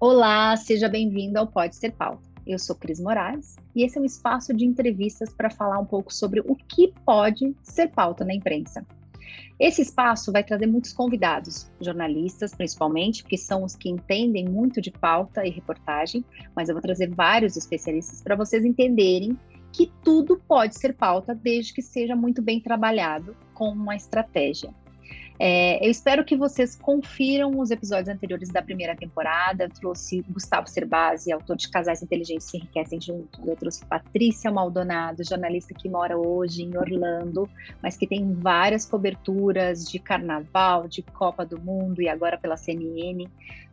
Olá, seja bem-vindo ao Pode Ser Pauta. Eu sou Cris Moraes e esse é um espaço de entrevistas para falar um pouco sobre o que pode ser pauta na imprensa. Esse espaço vai trazer muitos convidados, jornalistas principalmente, porque são os que entendem muito de pauta e reportagem, mas eu vou trazer vários especialistas para vocês entenderem que tudo pode ser pauta desde que seja muito bem trabalhado com uma estratégia. Eu espero que vocês confiram os episódios anteriores da primeira temporada. Eu trouxe Gustavo Cerbasi, autor de Casais Inteligentes que Enriquecem Juntos. Eu trouxe Patrícia Maldonado, jornalista que mora hoje em Orlando, mas que tem várias coberturas de carnaval, de Copa do Mundo e agora pela CNN.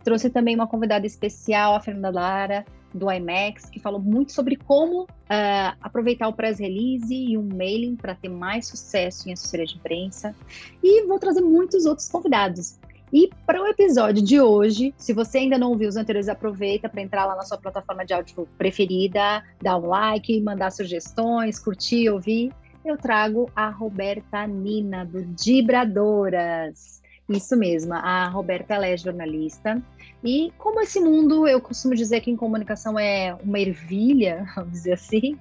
Trouxe também uma convidada especial, a Fernanda Lara, do IMAX, que falou muito sobre como aproveitar o press release e um mailing para ter mais sucesso em assessoria de imprensa. E vou trazer muitos outros convidados. E para o episódio de hoje, se você ainda não ouviu os anteriores, aproveita para entrar lá na sua plataforma de áudio preferida, dar um like, mandar sugestões, curtir, ouvir. Eu trago a Roberta Nina, do Dibradoras. Isso mesmo, a Roberta, ela é jornalista. E como esse mundo, eu costumo dizer que em comunicação é uma ervilha, vamos dizer assim,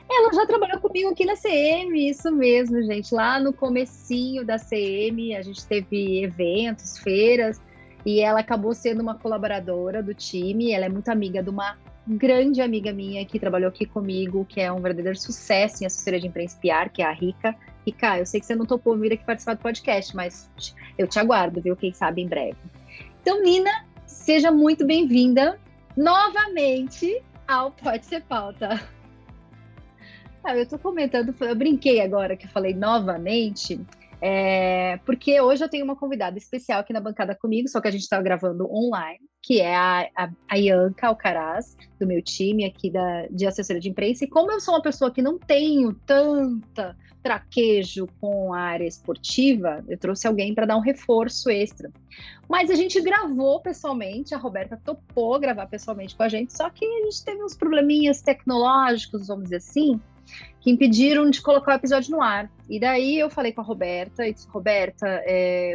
ela já trabalhou comigo aqui na CM, isso mesmo, gente. Lá no comecinho da CM, a gente teve eventos, feiras, e ela acabou sendo uma colaboradora do time. Ela é muito amiga de uma grande amiga minha que trabalhou aqui comigo, que é um verdadeiro sucesso em assessoria de imprensa PR, que é a Rica. Rica, eu sei que você não topou vir aqui participar do podcast, mas eu te aguardo, viu? Quem sabe em breve. Então, Nina, seja muito bem-vinda novamente ao Pode Ser Pauta. Eu tô comentando, eu brinquei agora que eu falei novamente, porque hoje eu tenho uma convidada especial aqui na bancada comigo, só que a gente tá gravando online, que é a Ianca Alcaraz, do meu time aqui de assessoria de imprensa. E como eu sou uma pessoa que não tenho tanta traquejo com a área esportiva, eu trouxe alguém para dar um reforço extra. Mas a gente gravou pessoalmente, a Roberta topou gravar pessoalmente com a gente, só que a gente teve uns probleminhas tecnológicos, vamos dizer assim, que impediram de colocar o episódio no ar. E daí eu falei com a Roberta, e disse, Roberta,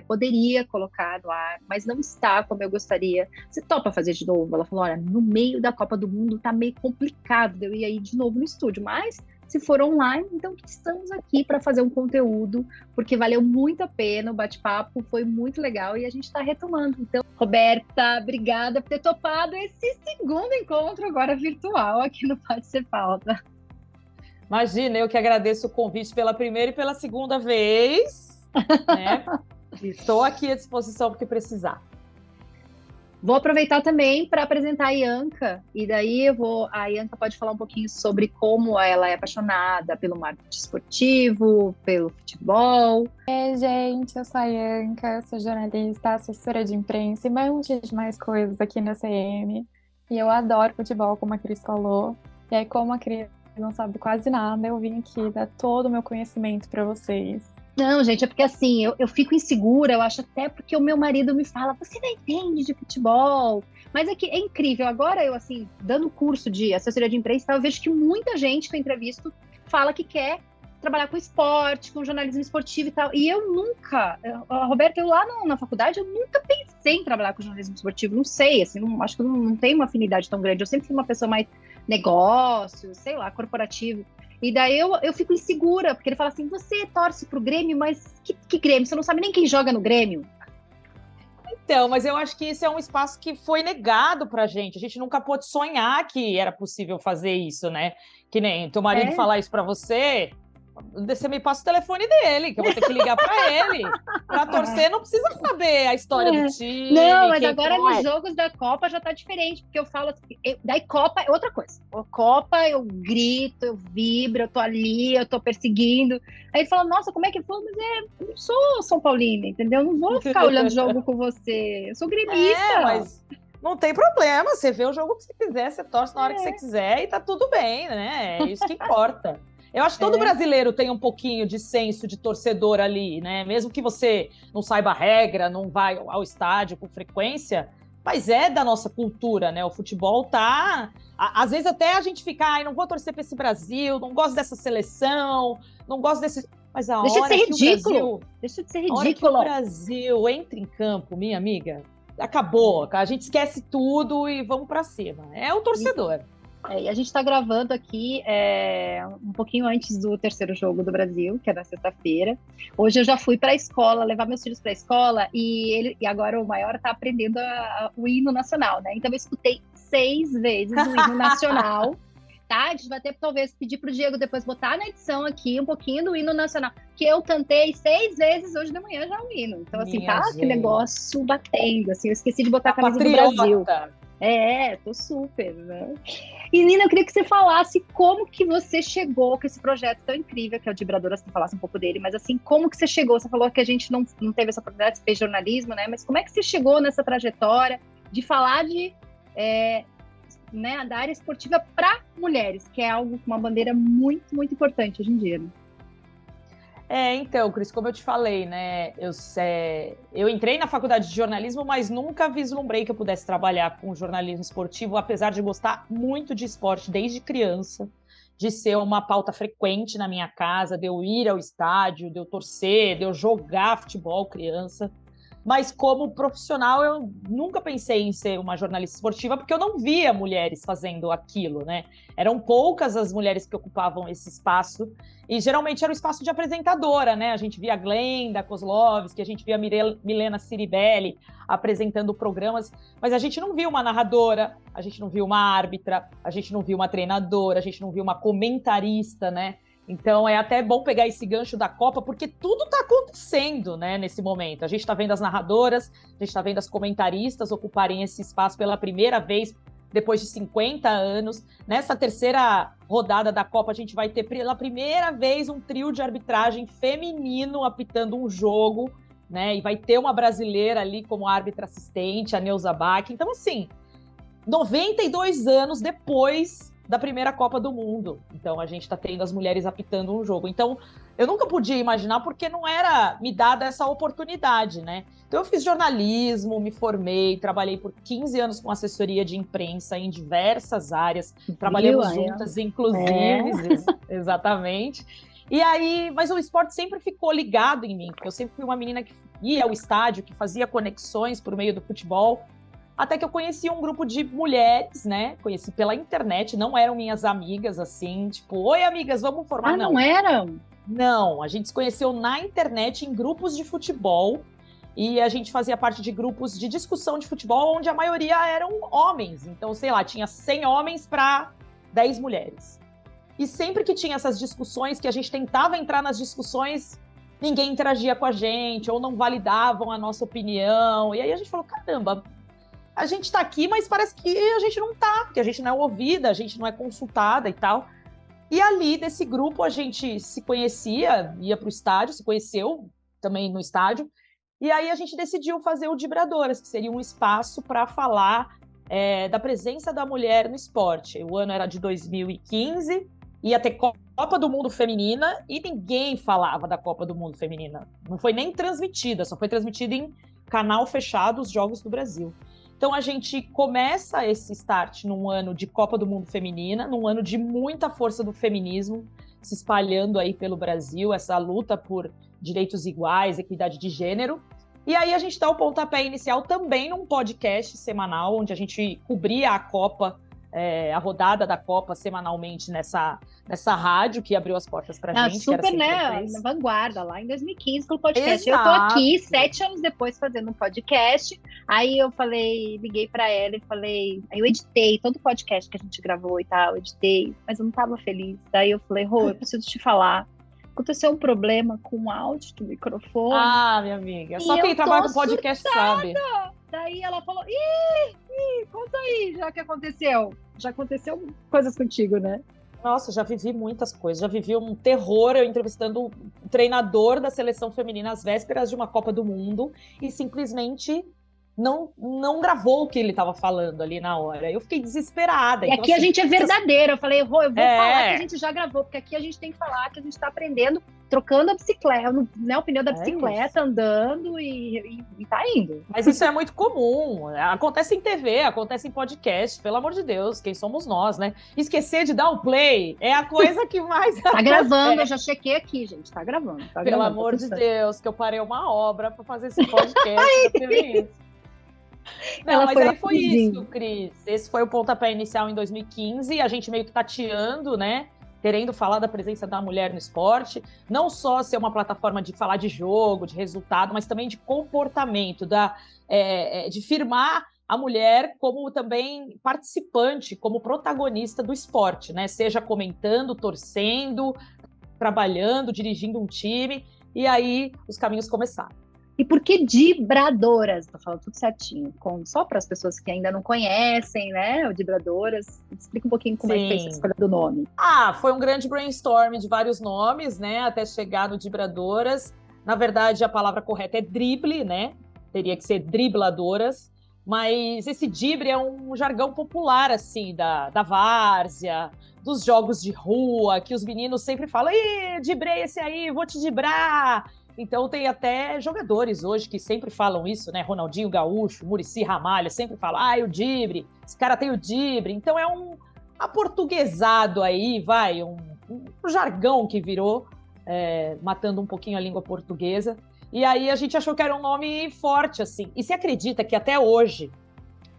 poderia colocar no ar, mas não está como eu gostaria. Você topa fazer de novo? Ela falou, olha, no meio da Copa do Mundo tá meio complicado, eu ia ir de novo no estúdio, mas se for online, então estamos aqui para fazer um conteúdo, porque valeu muito a pena, o bate-papo foi muito legal e a gente está retomando. Então, Roberta, obrigada por ter topado esse segundo encontro agora virtual aqui no Pode Ser Pauta. Imagina, eu que agradeço o convite pela primeira e pela segunda vez, né? Estou aqui à disposição porque precisar. Vou aproveitar também para apresentar a Ianca, e daí a Ianca pode falar um pouquinho sobre como ela é apaixonada pelo marketing esportivo, pelo futebol. Gente, eu sou a Ianca, sou jornalista, assessora de imprensa e um monte de mais coisas aqui na CM. E eu adoro futebol, como a Cris falou. E aí, como a Cris não sabe quase nada, eu vim aqui dar todo o meu conhecimento para vocês. Não, gente, é porque assim, eu fico insegura, eu acho até porque o meu marido me fala, você não entende de futebol. Mas é que é incrível, agora eu, assim, dando curso de assessoria de imprensa, eu vejo que muita gente que eu entrevisto fala que quer trabalhar com esporte, com jornalismo esportivo e tal. E eu nunca, Roberta, eu lá na faculdade, eu nunca pensei em trabalhar com jornalismo esportivo, não sei, assim, acho que eu não tenho uma afinidade tão grande. Eu sempre fui uma pessoa mais negócio, sei lá, corporativo. E daí eu fico insegura, porque ele fala assim, você torce pro Grêmio, mas que Grêmio? Você não sabe nem quem joga no Grêmio? Então, mas eu acho que isso é um espaço que foi negado pra gente. A gente nunca pôde sonhar que era possível fazer isso, né? Que nem teu marido falar isso pra você, você me passa o telefone dele, que eu vou ter que ligar pra ele. Pra torcer, não precisa saber a história do time. Não, mas agora nos jogos da Copa já tá diferente, porque eu falo assim, daí Copa é outra coisa. Copa eu grito, eu vibro, eu tô ali, eu tô perseguindo. Aí ele fala, nossa, como é que foi? Mas eu não sou São Paulina, entendeu? Eu não vou ficar olhando jogo com você. Eu sou gremista. Mas não tem problema, você vê o jogo que você quiser, você torce na hora que você quiser e tá tudo bem, né? É isso que importa. Eu acho que todo brasileiro tem um pouquinho de senso de torcedor ali, né? Mesmo que você não saiba a regra, não vai ao estádio com frequência, mas é da nossa cultura, né? O futebol tá... Às vezes até a gente fica, ai, não vou torcer para esse Brasil, não gosto dessa seleção, não gosto desse... Mas a Deixa de hora ser que ridículo. o Brasil... Deixa de ser A hora que ridículo. o Brasil entra em campo, minha amiga, acabou, a gente esquece tudo e vamos para cima. É o torcedor. E a gente está gravando aqui um pouquinho antes do terceiro jogo do Brasil, que é na sexta-feira. Hoje eu já fui para a escola, levar meus filhos para a escola, e agora o maior está aprendendo o hino nacional, né? Então eu escutei 6 vezes o hino nacional. Tá? A gente vai ter, talvez, pedir para o Diego depois botar na edição aqui um pouquinho do hino nacional, que eu cantei 6 vezes hoje de manhã já o hino. Então, assim, que negócio batendo, assim, eu esqueci de botar a camisa do Brasil. Tô super, né? E, Nina, eu queria que você falasse como que você chegou com esse projeto tão incrível, que é o de Vibradoras, você falasse um pouco dele, mas assim, como que você chegou? Você falou que a gente não teve essa oportunidade, você fez jornalismo, né? Mas como é que você chegou nessa trajetória de falar da área esportiva para mulheres, que é algo com uma bandeira muito, muito importante hoje em dia, né? Então, Cris, como eu te falei, né, eu entrei na faculdade de jornalismo, mas nunca vislumbrei que eu pudesse trabalhar com jornalismo esportivo, apesar de gostar muito de esporte desde criança, de ser uma pauta frequente na minha casa, de eu ir ao estádio, de eu torcer, de eu jogar futebol criança. Mas como profissional, eu nunca pensei em ser uma jornalista esportiva, porque eu não via mulheres fazendo aquilo, né? Eram poucas as mulheres que ocupavam esse espaço, e geralmente era o espaço de apresentadora, né? A gente via a Glenda Kozlovski, a gente via a Milena Ciribelli apresentando programas, mas a gente não via uma narradora, a gente não via uma árbitra, a gente não via uma treinadora, a gente não via uma comentarista, né? Então, é até bom pegar esse gancho da Copa, porque tudo está acontecendo, né, nesse momento. A gente está vendo as narradoras, a gente está vendo as comentaristas ocuparem esse espaço pela primeira vez, depois de 50 anos. Nessa terceira rodada da Copa, a gente vai ter pela primeira vez um trio de arbitragem feminino apitando um jogo, né, e vai ter uma brasileira ali como árbitra assistente, a Neuza Bach. Então, assim, 92 anos depois da primeira Copa do Mundo. Então, a gente está tendo as mulheres apitando um jogo. Então, eu nunca podia imaginar, porque não era me dada essa oportunidade, né? Então, eu fiz jornalismo, me formei, trabalhei por 15 anos com assessoria de imprensa em diversas áreas. Trabalhamos juntas, inclusive. Exatamente. E aí, mas o esporte sempre ficou ligado em mim, porque eu sempre fui uma menina que ia ao estádio, que fazia conexões por meio do futebol. Até que eu conheci um grupo de mulheres, né? Conheci pela internet, não eram minhas amigas, assim, tipo, oi, amigas, vamos formar. Não eram? Não, a gente se conheceu na internet, em grupos de futebol, e a gente fazia parte de grupos de discussão de futebol, onde a maioria eram homens. Então, sei lá, tinha 100 homens para 10 mulheres. E sempre que tinha essas discussões, que a gente tentava entrar nas discussões, ninguém interagia com a gente, ou não validavam a nossa opinião. E aí a gente falou, caramba, a gente está aqui, mas parece que a gente não está, porque a gente não é ouvida, a gente não é consultada e tal. E ali, desse grupo, a gente se conhecia, ia para o estádio, se conheceu também no estádio, e aí a gente decidiu fazer o Vibradoras, que seria um espaço para falar da presença da mulher no esporte. O ano era de 2015, ia ter Copa do Mundo Feminina, e ninguém falava da Copa do Mundo Feminina. Não foi nem transmitida, só foi transmitida em canal fechado os Jogos do Brasil. Então, a gente começa esse start num ano de Copa do Mundo Feminina, num ano de muita força do feminismo se espalhando aí pelo Brasil, essa luta por direitos iguais, equidade de gênero. E aí a gente dá o pontapé inicial também num podcast semanal, onde a gente cobria a Copa, a rodada da Copa semanalmente nessa rádio que abriu as portas pra gente. Super, que era né? Na vanguarda, lá em 2015, com o podcast. Exato. Eu tô aqui 7 anos depois fazendo um podcast. Aí eu liguei pra ela e falei, aí eu editei todo o podcast que a gente gravou e tal, editei, mas eu não tava feliz. Daí eu falei, Rô, eu preciso te falar. Aconteceu um problema com o áudio do microfone. Ah, minha amiga, só quem trabalha com podcast sabe. Daí ela falou, conta aí, já que aconteceu. Já aconteceu coisas contigo, né? Nossa, já vivi muitas coisas. Já vivi um terror, eu entrevistando o treinador da seleção feminina às vésperas de uma Copa do Mundo e simplesmente não gravou o que ele estava falando ali na hora. Eu fiquei desesperada. E então, aqui assim, a gente é verdadeira. Eu falei, Rô, eu vou falar que a gente já gravou, porque aqui a gente tem que falar que a gente está aprendendo, trocando a bicicleta, né, o pneu da bicicleta, andando e tá indo. Mas isso é muito comum. Acontece em TV, acontece em podcast. Pelo amor de Deus, quem somos nós, né? Esquecer de dar o play é a coisa que mais Tá gravando, eu já chequei aqui, gente. Tá gravando. Pelo amor de Deus, que eu parei uma obra para fazer esse podcast. Pra ter isso. Não, Ela mas foi lá aí foi pedir. isso, Cris. Esse foi o pontapé inicial em 2015, a gente meio que tateando, né? Querendo falar da presença da mulher no esporte, não só ser uma plataforma de falar de jogo, de resultado, mas também de comportamento, de firmar a mulher como também participante, como protagonista do esporte, né? Seja comentando, torcendo, trabalhando, dirigindo um time, e aí os caminhos começaram. E por que Dibradoras? Tô falando tudo certinho. Só para as pessoas que ainda não conhecem, né? O Dibradoras. Explica um pouquinho como é que foi essa Sim. escolha do nome. Foi um grande brainstorm de vários nomes, né? Até chegar no Dibradoras. Na verdade, a palavra correta é drible, né? Teria que ser dribladoras. Mas esse drible é um jargão popular, assim, da várzea, dos jogos de rua, que os meninos sempre falam: ih, dibrei esse aí, vou te dibrar. Então tem até jogadores hoje que sempre falam isso, né? Ronaldinho Gaúcho, Muricy Ramalho, sempre falam: o dibre, esse cara tem o dibre. Então é um aportuguesado aí, um jargão que virou, matando um pouquinho a língua portuguesa. E aí a gente achou que era um nome forte, assim. E se acredita que até hoje,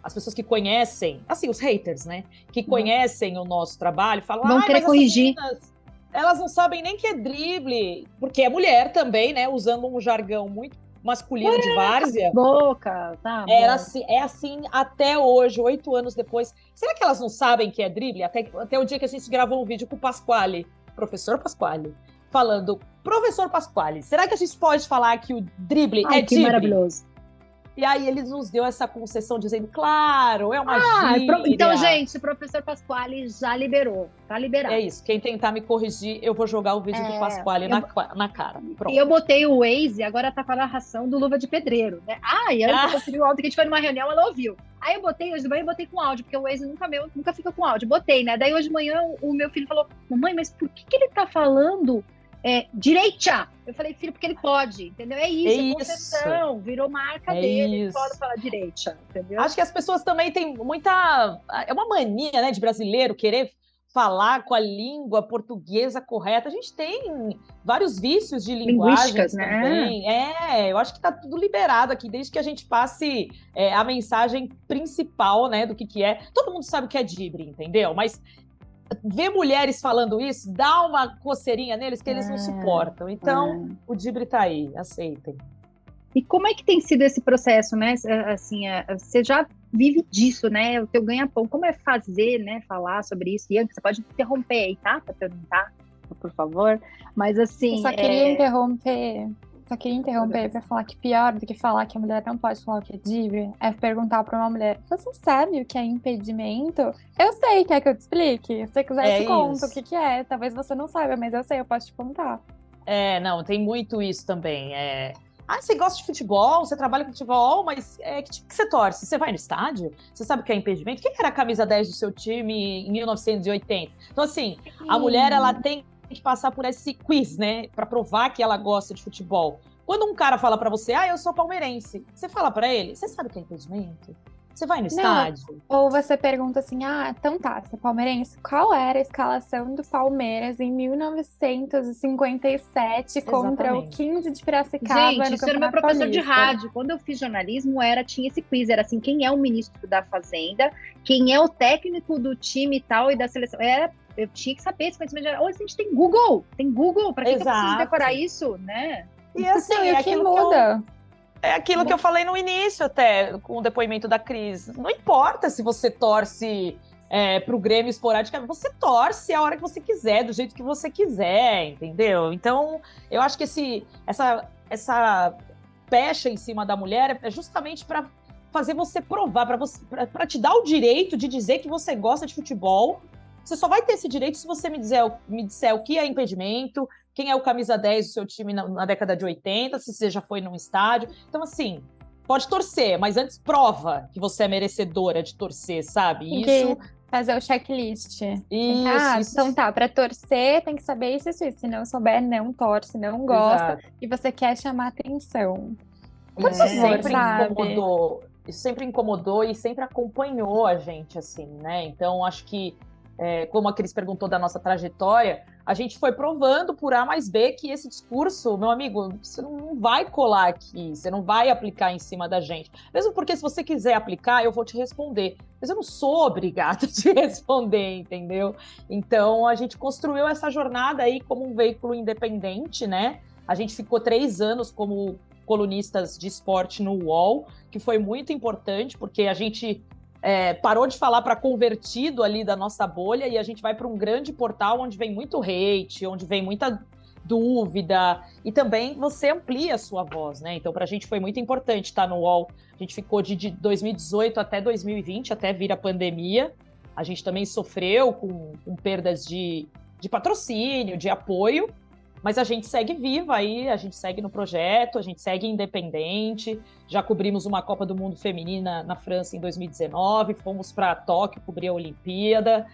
as pessoas que conhecem, assim, os haters, né? Que conhecem o nosso trabalho, falam: Vão querer mas corrigir. essas meninas, elas não sabem nem que é drible, porque é mulher também, né? Usando um jargão muito masculino de várzea. Boca, tá? É assim até hoje, 8 anos depois. Será que elas não sabem que é drible? Até o dia que a gente gravou um vídeo com o Pasquale, professor Pasquale, falando: professor Pasquale, será que a gente pode falar que o drible é que drible? Maravilhoso. E aí ele nos deu essa concessão dizendo: claro, é uma gíria. Então, gente, o professor Pasquale já liberou. Tá liberado. É isso. Quem tentar me corrigir, eu vou jogar o vídeo do Pasquale na cara. Pronto. E eu botei o Waze, agora tá com a narração do Luva de Pedreiro, né? E aí eu conferi o áudio que a gente foi numa reunião, ela ouviu. Aí eu botei, hoje de manhã eu botei com áudio, porque o Waze nunca fica com áudio. Botei, né? Daí hoje de manhã o meu filho falou: mamãe, mas por que ele tá falando direita? Eu falei: filho, porque ele pode, entendeu? É isso, concessão, virou marca dele, ele pode falar direita, entendeu? Acho que as pessoas também têm é uma mania, né, de brasileiro querer falar com a língua portuguesa correta. A gente tem vários vícios de linguagem também. Eu acho que tá tudo liberado aqui, desde que a gente passe a mensagem principal, né, do que é. Todo mundo sabe o que é dibre, entendeu? Mas ver mulheres falando isso dá uma coceirinha neles que eles não suportam. Então, o dibre tá aí, aceitem. E como é que tem sido esse processo, né? Assim, você já vive disso, né? O teu ganha-pão. Como é fazer, né? Falar sobre isso? Ian, você pode interromper aí, tá? Pra perguntar, por favor. Mas assim. Eu só queria interromper para falar que pior do que falar que a mulher não pode falar o que é dibre é perguntar para uma mulher: você sabe o que é impedimento? Eu sei, quer que eu te explique? Se você quiser, eu te conto o que é. Talvez você não saiba, mas eu sei, eu posso te contar. Não, tem muito isso também. Você gosta de futebol, você trabalha com futebol, mas que time que você torce? Você vai no estádio? Você sabe o que é impedimento? Quem era a camisa 10 do seu time em 1980? Então, assim, a mulher, ela tem que passar por esse quiz, né? Pra provar que ela gosta de futebol. Quando um cara fala pra você: eu sou palmeirense, você fala pra ele: você sabe o que é impedimento? Você vai no estádio? Ou você pergunta assim: então tá, você é palmeirense? Qual era a escalação do Palmeiras em 1957 contra o 15 de Piracicaba? Gente, isso era meu professor de rádio. Quando eu fiz jornalismo, tinha esse quiz. Era assim: quem é o ministro da Fazenda? Quem é o técnico do time e tal e da seleção? Eu tinha que saber esse conhecimento geral. Hoje a gente tem Google. Pra que eu preciso decorar isso, né? E assim, o que muda? É aquilo que eu falei no início, até, com o depoimento da Cris. Não importa se você torce pro Grêmio esporadicamente, você torce a hora que você quiser, do jeito que você quiser, entendeu? Então, eu acho que essa pecha em cima da mulher é justamente para fazer você provar, para te dar o direito de dizer que você gosta de futebol. Você só vai ter esse direito se você me disser o que é impedimento, quem é o camisa 10 do seu time na década de 80, se você já foi num estádio. Então, assim, pode torcer, mas antes prova que você é merecedora de torcer, sabe? Isso. Fazer o checklist. Isso. Então tá, pra torcer tem que saber isso. Se não souber, não torce, não gosta. Exato. E você quer chamar atenção. Por favor, sabe? Isso sempre incomodou e sempre acompanhou a gente, assim, né? Então, acho que como a Cris perguntou da nossa trajetória, a gente foi provando por A mais B que esse discurso, meu amigo, você não vai colar aqui, você não vai aplicar em cima da gente. Mesmo porque se você quiser aplicar, eu vou te responder. Mas eu não sou obrigada a te responder, entendeu? Então, a gente construiu essa jornada aí como um veículo independente, né? A gente ficou 3 anos como colunistas de esporte no UOL, que foi muito importante, porque a gente parou de falar para convertido ali da nossa bolha e a gente vai para um grande portal onde vem muito hate, onde vem muita dúvida, e também você amplia a sua voz, né? Então, para a gente foi muito importante estar no UOL. A gente ficou de 2018 até 2020, até vir a pandemia. A gente também sofreu com perdas de patrocínio, de apoio, mas a gente segue viva aí, a gente segue no projeto, a gente segue independente. Já cobrimos uma Copa do Mundo Feminina na França em 2019, fomos para Tóquio cobrir a Olimpíada,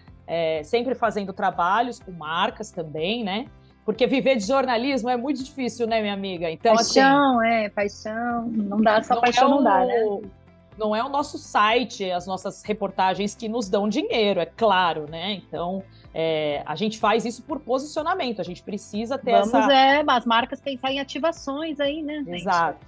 sempre fazendo trabalhos com marcas também, né? Porque viver de jornalismo é muito difícil, né, minha amiga? Então, paixão, paixão. Não dá, só paixão não dá, né? Não é o nosso site, as nossas reportagens que nos dão dinheiro, é claro, né? Então, a gente faz isso por posicionamento, a gente precisa ter as marcas pensar em ativações aí, né, gente? Exato.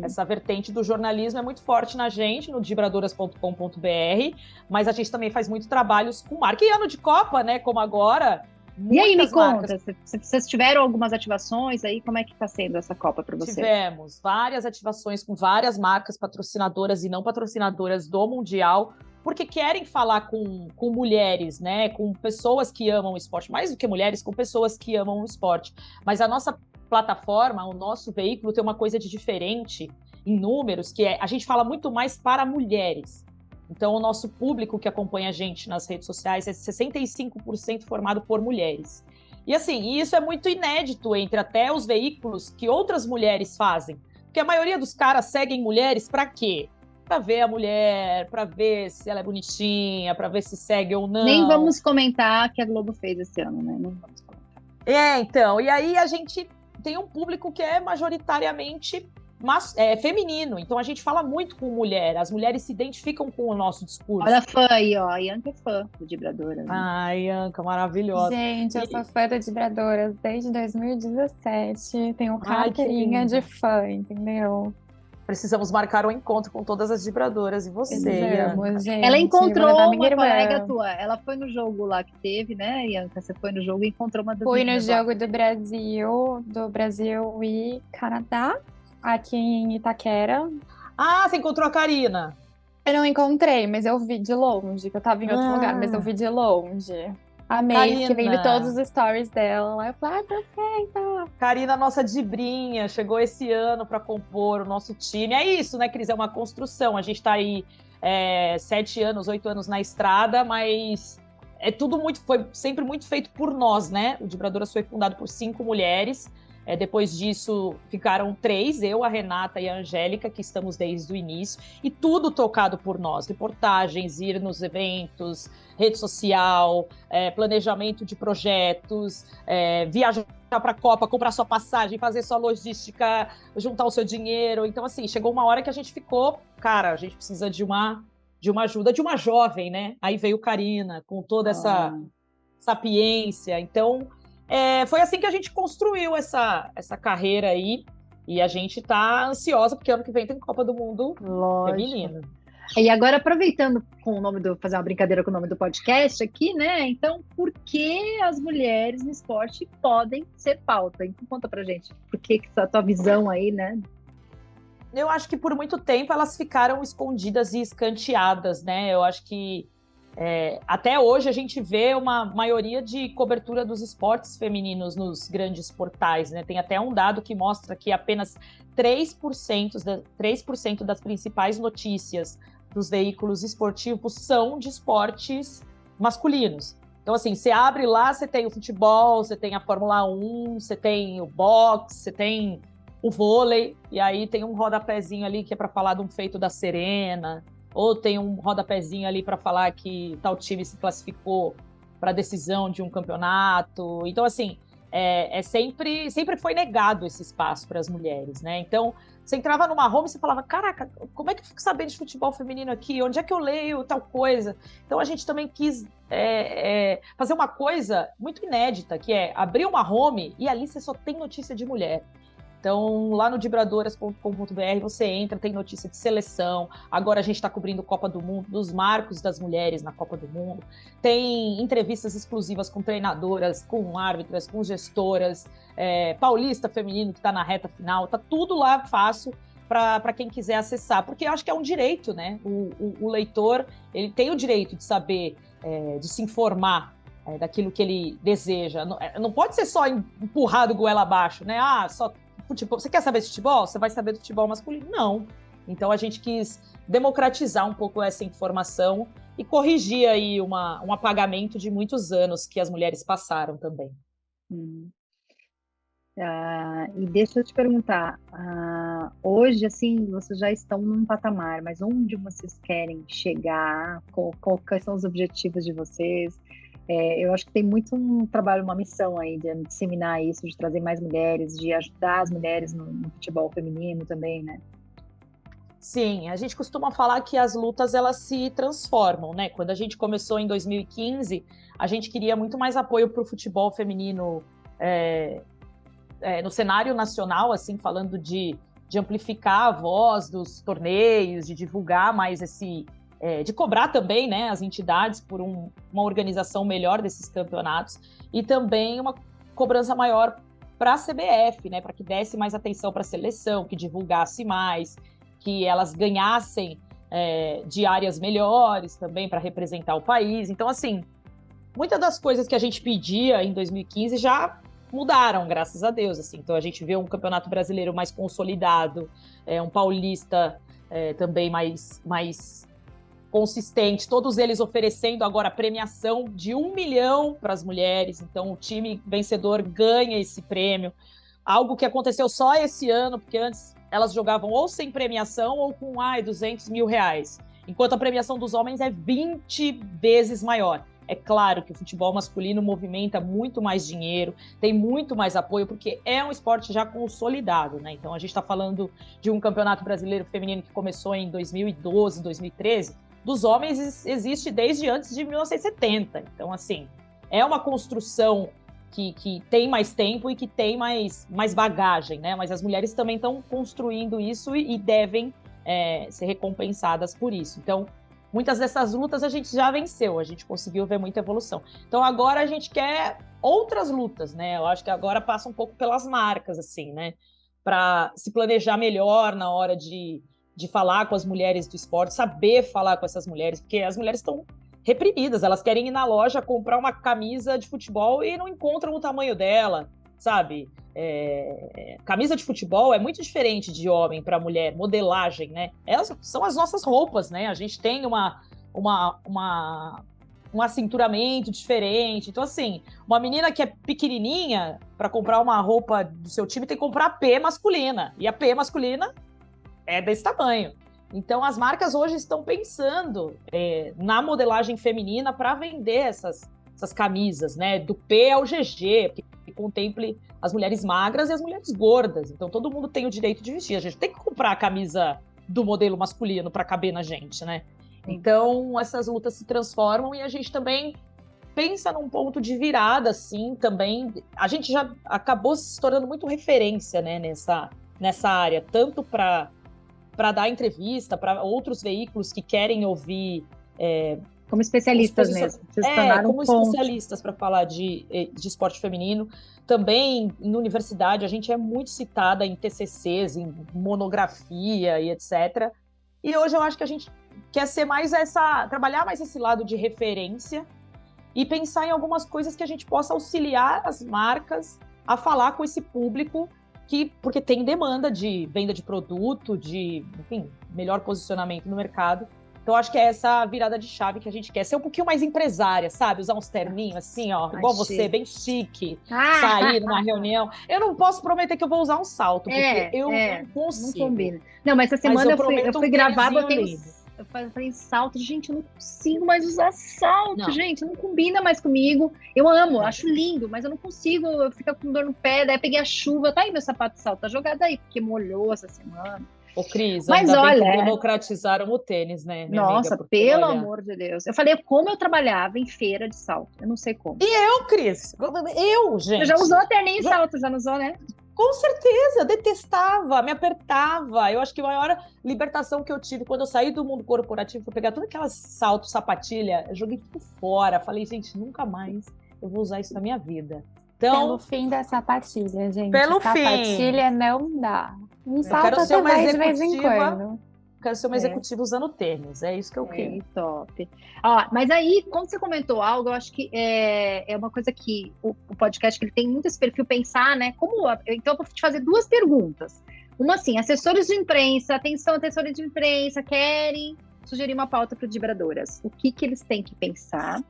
Essa vertente do jornalismo é muito forte na gente, no dibradoras.com.br, mas a gente também faz muito trabalhos com marca. E ano de Copa, né, como agora... E aí, me conta, se vocês tiveram algumas ativações aí, como é que está sendo essa Copa para vocês? Tivemos várias ativações com várias marcas patrocinadoras e não patrocinadoras do Mundial, porque querem falar com mulheres, né? Com pessoas que amam o esporte, mais do que mulheres, com pessoas que amam o esporte. Mas a nossa plataforma, o nosso veículo tem uma coisa de diferente em números, que a gente fala muito mais para mulheres. Então, o nosso público que acompanha a gente nas redes sociais é 65% formado por mulheres. E assim, isso é muito inédito entre até os veículos que outras mulheres fazem. Porque a maioria dos caras seguem mulheres para quê? Para ver a mulher, para ver se ela é bonitinha, para ver se segue ou não. Nem vamos comentar que a Globo fez esse ano, né? Nem vamos comentar. Então, e aí a gente tem um público que é majoritariamente feminino, então a gente fala muito com mulher, as mulheres se identificam com o nosso discurso. Olha a fã aí, ó, a Ianca é fã do Dibradoras. Né? Ai, Ianca, maravilhosa. Gente, eu sou fã do Dibradoras desde 2017, tenho carteirinha de fã, entendeu? Precisamos marcar um encontro com todas as Dibradoras e você. Gente, ela encontrou uma colega tua, ela foi no jogo lá que teve, né, Ianca? Você foi no jogo e encontrou uma das Fui no jogo do Brasil e Canadá. Aqui em Itaquera. Ah, você encontrou a Karina? Eu não encontrei, mas eu vi de longe, que eu tava em outro lugar, mas eu vi de longe. Amei, Karina. fiquei vendo todos os stories dela. Eu falei, perfeita! Karina, nossa dibrinha, chegou esse ano para compor o nosso time. É isso, né, Cris? É uma construção. A gente tá aí 7 anos, 8 anos na estrada, mas foi sempre muito feito por nós, né? O Dibradoras foi fundado por 5 mulheres. Depois disso, ficaram 3, eu, a Renata e a Angélica, que estamos desde o início, e tudo tocado por nós, reportagens, ir nos eventos, rede social, planejamento de projetos, viajar para a Copa, comprar sua passagem, fazer sua logística, juntar o seu dinheiro. Então, assim, chegou uma hora que a gente ficou, cara, a gente precisa de uma ajuda de uma jovem, né? Aí veio Karina, com toda essa sapiência. Então... foi assim que a gente construiu essa carreira aí, e a gente tá ansiosa, porque ano que vem tem Copa do Mundo feminina. E agora, aproveitando fazer uma brincadeira com o nome do podcast aqui, né? Então, por que as mulheres no esporte podem ser pauta? Então, conta pra gente, por que essa tua visão aí, né? Eu acho que por muito tempo elas ficaram escondidas e escanteadas, né? Eu acho que até hoje a gente vê uma maioria de cobertura dos esportes femininos nos grandes portais, né? Tem até um dado que mostra que apenas 3% das principais notícias dos veículos esportivos são de esportes masculinos. Então, assim, você abre lá, você tem o futebol, você tem a Fórmula 1, você tem o boxe, você tem o vôlei, e aí tem um rodapézinho ali que é para falar de um feito da Serena, ou tem um rodapézinho ali para falar que tal time se classificou para a decisão de um campeonato. Então, assim, sempre foi negado esse espaço para as mulheres, né? Então, Você entrava numa home e você falava, caraca, como é que eu fico sabendo de futebol feminino aqui? Onde é que eu leio tal coisa? Então a gente também quis fazer uma coisa muito inédita, que é abrir uma home e ali você só tem notícia de mulher. Então, lá no dibradoras.com.br você entra, tem notícia de seleção. Agora a gente está cobrindo Copa do Mundo, dos marcos das mulheres na Copa do Mundo. Tem entrevistas exclusivas com treinadoras, com árbitras, com gestoras, Paulista feminino que está na reta final. Tá tudo lá fácil para quem quiser acessar, porque eu acho que é um direito, né? O leitor, ele tem o direito de saber, de se informar daquilo que ele deseja. Não pode ser só empurrado goela abaixo, né? Só futebol. Você quer saber de futebol? Você vai saber do futebol masculino? Não. Então a gente quis democratizar um pouco essa informação e corrigir aí um apagamento de muitos anos que as mulheres passaram também. E deixa eu te perguntar, hoje, assim, vocês já estão num patamar, mas onde vocês querem chegar? Quais são os objetivos de vocês? Eu acho que tem muito um trabalho, uma missão aí de disseminar isso, de trazer mais mulheres, de ajudar as mulheres no futebol feminino também, né? Sim, a gente costuma falar que as lutas, elas se transformam, né? Quando a gente começou em 2015, a gente queria muito mais apoio para o futebol feminino no cenário nacional, assim, falando de amplificar a voz dos torneios, de divulgar mais de cobrar também, né, as entidades por uma organização melhor desses campeonatos e também uma cobrança maior para a CBF, né, para que desse mais atenção para a seleção, que divulgasse mais, que elas ganhassem diárias melhores também para representar o país. Então, assim, muitas das coisas que a gente pedia em 2015 já mudaram, graças a Deus. Assim. Então, a gente vê um campeonato brasileiro mais consolidado, um paulista também mais consistente, todos eles oferecendo agora premiação de 1 milhão para as mulheres, então o time vencedor ganha esse prêmio, algo que aconteceu só esse ano, porque antes elas jogavam ou sem premiação ou com 200 mil reais, enquanto a premiação dos homens é 20 vezes maior. É claro que o futebol masculino movimenta muito mais dinheiro, tem muito mais apoio, porque é um esporte já consolidado, né? Então a gente está falando de um campeonato brasileiro feminino que começou em 2012, 2013, dos homens existe desde antes de 1970. Então, assim, é uma construção que tem mais tempo e que tem mais bagagem, né? Mas as mulheres também estão construindo isso e devem ser recompensadas por isso. Então, muitas dessas lutas a gente já venceu, a gente conseguiu ver muita evolução. Então, agora a gente quer outras lutas, né? Eu acho que agora passa um pouco pelas marcas, assim, né? Para se planejar melhor na hora de falar com as mulheres do esporte, saber falar com essas mulheres, porque as mulheres estão reprimidas, elas querem ir na loja comprar uma camisa de futebol e não encontram o tamanho dela, sabe? Camisa de futebol é muito diferente de homem para mulher, modelagem, né? Elas são as nossas roupas, né? A gente tem um acinturamento diferente. Então, assim, uma menina que é pequenininha, para comprar uma roupa do seu time, tem que comprar a P masculina. E a P masculina é desse tamanho. Então, as marcas hoje estão pensando na modelagem feminina para vender essas camisas, né? Do P ao GG, que contemple as mulheres magras e as mulheres gordas. Então, todo mundo tem o direito de vestir. A gente tem que comprar a camisa do modelo masculino para caber na gente, né? Então, essas lutas se transformam e a gente também pensa num ponto de virada, assim, também. A gente já acabou se tornando muito referência, né, nessa área, tanto para dar entrevista para outros veículos que querem ouvir. Como especialistas mesmo. Como especialistas para falar de esporte feminino. Também, em universidade, a gente é muito citada em TCCs, em monografia e etc. E hoje eu acho que a gente quer ser mais trabalhar mais esse lado de referência e pensar em algumas coisas que a gente possa auxiliar as marcas a falar com esse público, porque tem demanda de venda de produto, de, enfim, melhor posicionamento no mercado. Então, acho que é essa virada de chave que a gente quer. Ser um pouquinho mais empresária, sabe? Usar uns terninhos assim, ó, igual você, bem chique. Sair numa reunião. Eu não posso prometer que eu vou usar um salto, porque eu não consigo. Não combina. Não, mas essa semana eu fui gravar, Eu falei salto, gente, eu não consigo mais usar salto, Não. gente, não combina mais comigo. Eu amo, acho lindo, mas eu não consigo, eu fico com dor no pé, daí peguei a chuva, tá aí meu sapato de salto, tá jogado aí, porque molhou essa semana. Ô, Cris, Mas ainda bem olha, que democratizaram o tênis, né, minha nossa, amiga? Porque, pelo olha... amor de Deus. Eu falei como eu trabalhava em feira de salto, eu não sei como. Eu, Cris, gente. Você já usou a terninha em salto, já não usou, né? Com certeza, eu detestava, me apertava. Eu acho que a maior libertação que eu tive quando eu saí do mundo corporativo foi pegar todas aquelas saltos, sapatilha, eu joguei tudo fora. Falei, gente, nunca mais eu vou usar isso na minha vida. Então, Pelo fim da sapatilha, gente. Pelo sapatilha não dá. Um quero salto ser até uma vai de vez em executiva. quando. quero ser uma executiva usando tênis, é isso que eu quero. Top. Ó, mas aí, quando você comentou algo, eu acho que é uma coisa que o podcast que ele tem muito esse perfil pensar, né? Então, eu vou te fazer duas perguntas. Uma assim, assessores de imprensa, atenção, assessores de imprensa, querem sugerir uma pauta para o Vibradoras. O que eles têm que pensar?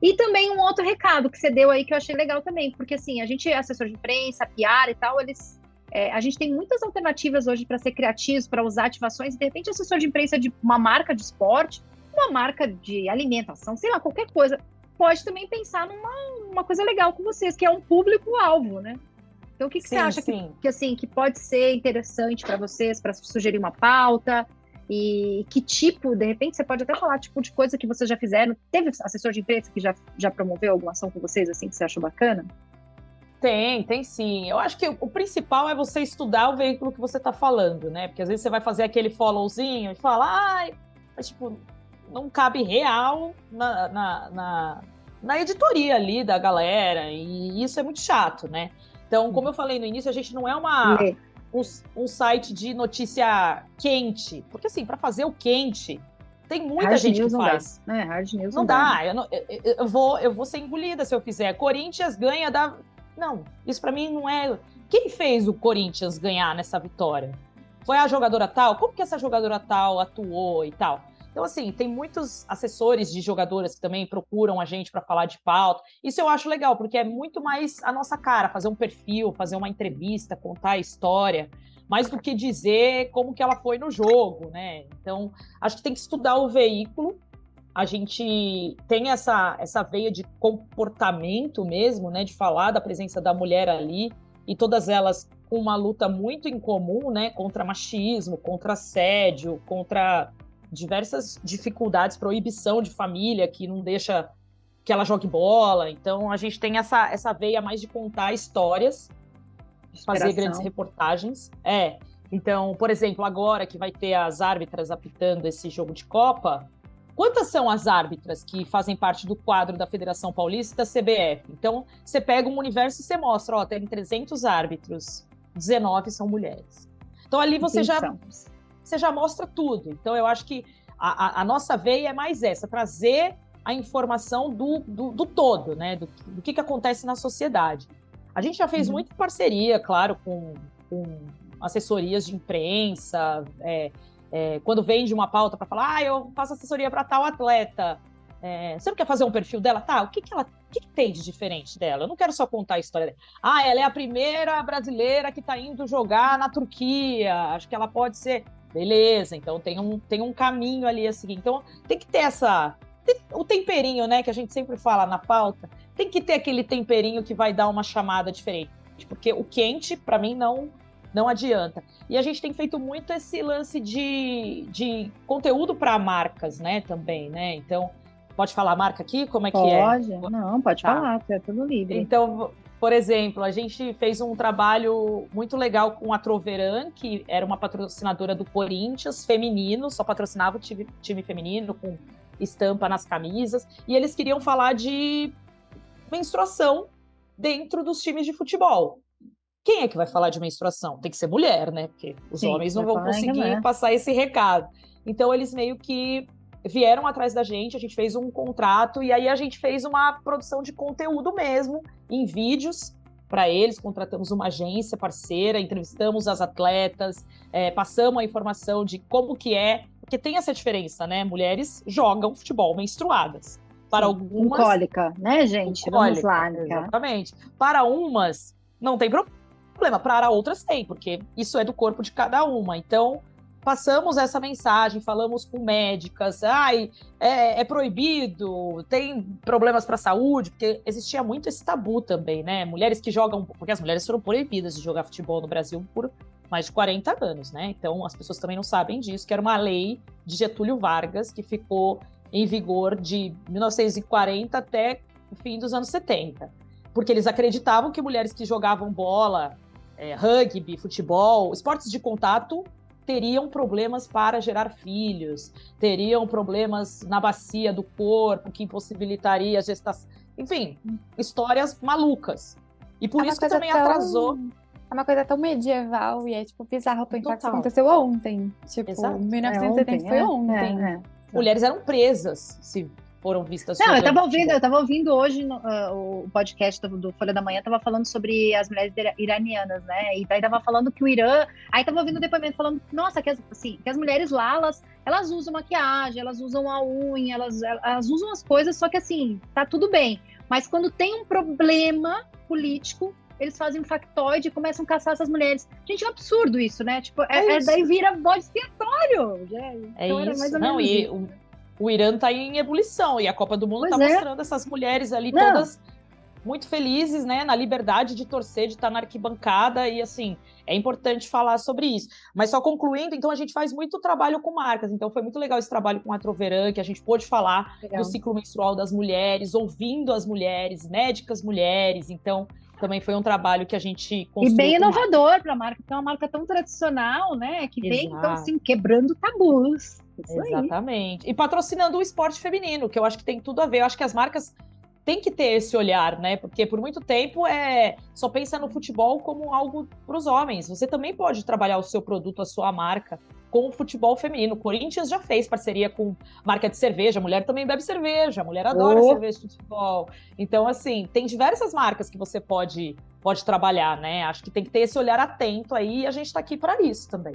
E também um outro recado que você deu aí que eu achei legal também, porque assim, a gente é assessor de imprensa, PR e tal, a gente tem muitas alternativas hoje para ser criativos, para usar ativações, e de repente assessor de imprensa de uma marca de esporte, uma marca de alimentação, sei lá, qualquer coisa, pode também pensar numa coisa legal com vocês, que é um público-alvo, né? Então, o que você acha que pode ser interessante para vocês, para sugerir uma pauta? E que tipo, de repente, você pode até falar tipo de coisa que vocês já fizeram. Teve assessor de imprensa que já promoveu alguma ação com vocês, assim, que você achou bacana? Tem sim. Eu acho que o principal é você estudar o veículo que você está falando, né? Porque às vezes você vai fazer aquele followzinho e fala, mas tipo, não cabe real na editoria ali da galera, e isso é muito chato, né? Então, como eu falei no início, a gente não é um site de notícia quente, porque assim, para fazer o quente, tem muita gente que faz. Hard news não dá. Eu vou ser engolida se eu fizer. Corinthians ganha da... Não, isso para mim não é... Quem fez o Corinthians ganhar nessa vitória? Foi a jogadora tal? Como que essa jogadora tal atuou e tal? Então, assim, tem muitos assessores de jogadoras que também procuram a gente para falar de pauta. Isso eu acho legal, porque é muito mais a nossa cara, fazer um perfil, fazer uma entrevista, contar a história, mais do que dizer como que ela foi no jogo, né? Então, acho que tem que estudar o veículo. A gente tem essa veia de comportamento mesmo, né? De falar da presença da mulher ali, e todas elas com uma luta muito em comum, né? Contra machismo, contra assédio, contra diversas dificuldades, proibição de família que não deixa que ela jogue bola. Então, a gente tem essa veia mais de contar histórias, fazer grandes reportagens. Então, por exemplo, agora que vai ter as árbitras apitando esse jogo de Copa, quantas são as árbitras que fazem parte do quadro da Federação Paulista e da CBF? Então, você pega um universo e você mostra, tem 300 árbitros, 19 são mulheres. Então, ali você já mostra tudo. Então, eu acho que a nossa veia é mais essa, trazer a informação do todo, né? Do que acontece na sociedade. A gente já fez muita parceria, claro, com assessorias de imprensa, quando vende uma pauta para falar, eu faço assessoria para tal atleta, você não quer fazer um perfil dela? Tá, o que tem de diferente dela? Eu não quero só contar a história dela. Ela é a primeira brasileira que está indo jogar na Turquia, acho que ela pode ser... Beleza, então tem um caminho ali a seguir. Então tem que ter o temperinho, né, que a gente sempre fala na pauta, tem que ter aquele temperinho que vai dar uma chamada diferente, porque o quente, para mim, não adianta. E a gente tem feito muito esse lance de conteúdo para marcas, né, também, né? Então, pode falar a marca aqui? Como é que é? Pode, não, pode falar, é tudo livre. Então, por exemplo, a gente fez um trabalho muito legal com a Troveran, que era uma patrocinadora do Corinthians, feminino, só patrocinava o time feminino, com estampa nas camisas, e eles queriam falar de menstruação dentro dos times de futebol. Quem é que vai falar de menstruação? Tem que ser mulher, né? Porque os homens não vão conseguir passar esse recado. Então, eles meio que vieram atrás da gente, a gente fez um contrato, e aí a gente fez uma produção de conteúdo mesmo, em vídeos, para eles, contratamos uma agência parceira, entrevistamos as atletas, passamos a informação de como que é, porque tem essa diferença, né? Mulheres jogam futebol menstruadas. Para algumas... Com cólica, né, gente? Vamos lá, né? Exatamente. Para umas, não tem problema, para outras tem, porque isso é do corpo de cada uma. Então, passamos essa mensagem, falamos com médicas, é proibido, tem problemas para a saúde, porque existia muito esse tabu também, né? Mulheres que jogam, porque as mulheres foram proibidas de jogar futebol no Brasil por mais de 40 anos, né? Então as pessoas também não sabem disso, que era uma lei de Getúlio Vargas que ficou em vigor de 1940 até o fim dos anos 70, porque eles acreditavam que mulheres que jogavam bola, rugby, futebol, esportes de contato, teriam problemas para gerar filhos, teriam problemas na bacia do corpo que impossibilitaria a gestação. Enfim, histórias malucas. E por isso que também atrasou. É uma coisa tão medieval e é, tipo, bizarro pensar que isso Total. aconteceu ontem. Tipo, Exato. 1970 foi ontem. Mulheres eram presas se foram vistas. Não, eu jogando tava ouvindo hoje o podcast do Folha da Manhã, tava falando sobre as mulheres iranianas, né? E daí tava falando que o Irã. Aí tava ouvindo o depoimento falando, nossa, que as mulheres lá, elas usam maquiagem, elas usam a unha, elas usam as coisas, só que assim, tá tudo bem. Mas quando tem um problema político, eles fazem um factoide e começam a caçar essas mulheres. Gente, é um absurdo isso, né? Tipo, daí vira bode expiatório. Então era mais ou menos isso. O Irã está em ebulição e a Copa do Mundo está mostrando essas mulheres ali todas muito felizes, né, na liberdade de torcer, de estar na arquibancada e, assim, é importante falar sobre isso. Mas só concluindo, então a gente faz muito trabalho com marcas, então foi muito legal esse trabalho com a Troveran, que a gente pôde falar do ciclo menstrual das mulheres, ouvindo as mulheres, médicas mulheres, então também foi um trabalho que a gente construiu. E bem inovador para a marca, porque é uma marca tão tradicional, né, que vem, então, assim, quebrando tabus. Exatamente. E patrocinando o esporte feminino, que eu acho que tem tudo a ver. Eu acho que as marcas têm que ter esse olhar, né? Porque por muito tempo só pensa no futebol como algo para os homens. Você também pode trabalhar o seu produto, a sua marca, com o futebol feminino. O Corinthians já fez parceria com marca de cerveja. A mulher também bebe cerveja. A mulher adora cerveja de futebol. Então, assim, tem diversas marcas que você pode trabalhar, né? Acho que tem que ter esse olhar atento aí e a gente está aqui para isso também.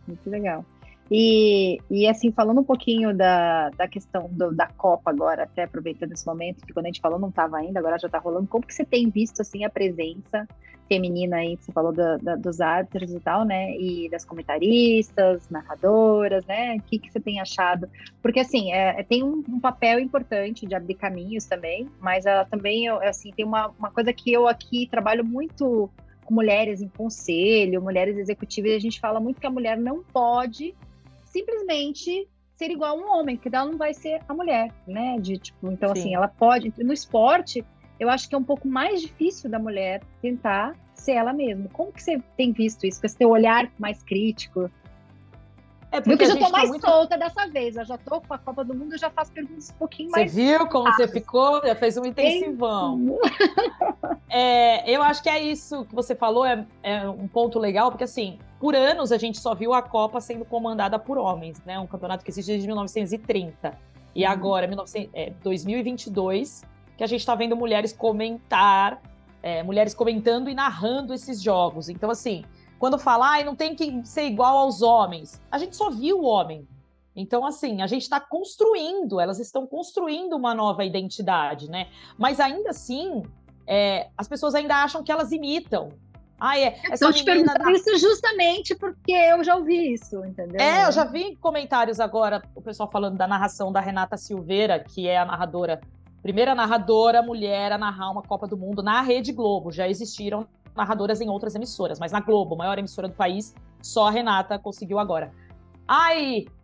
Muito legal. E assim, falando um pouquinho da questão da Copa agora, até aproveitando esse momento, que quando a gente falou não estava ainda, agora já está rolando, como que você tem visto, assim, a presença feminina aí, que você falou dos árbitros e tal, né, e das comentaristas, narradoras, né, o que você tem achado? Porque, assim, tem um papel importante de abrir caminhos também, mas ela também, assim, tem uma coisa que eu aqui trabalho muito com mulheres em conselho, mulheres executivas, e a gente fala muito que a mulher não pode simplesmente ser igual a um homem, porque ela não vai ser a mulher, né? Então, Sim. assim, ela pode. No esporte, eu acho que é um pouco mais difícil da mulher tentar ser ela mesma. Como que você tem visto isso, com esse teu olhar mais crítico? Viu que eu já tô mais solta dessa vez. Eu já tô com a Copa do Mundo, eu já faço perguntas um pouquinho mais. Você viu como você ficou? Já fez um intensivão. Eu acho que é isso que você falou, é um ponto legal, porque assim, por anos a gente só viu a Copa sendo comandada por homens, né? Um campeonato que existe desde 1930. E agora, 2022, que a gente está vendo mulheres comentando e narrando esses jogos. Então, assim, quando fala, não tem que ser igual aos homens, a gente só viu o homem. Então, assim, a gente está construindo, elas estão construindo uma nova identidade, né? Mas ainda assim, as pessoas ainda acham que elas imitam. Estou te perguntando isso justamente porque eu já ouvi isso, entendeu? Eu já vi comentários agora, o pessoal falando da narração da Renata Silveira, que é a primeira narradora mulher a narrar uma Copa do Mundo na Rede Globo. Já existiram narradoras em outras emissoras, mas na Globo, maior emissora do país, só a Renata conseguiu agora.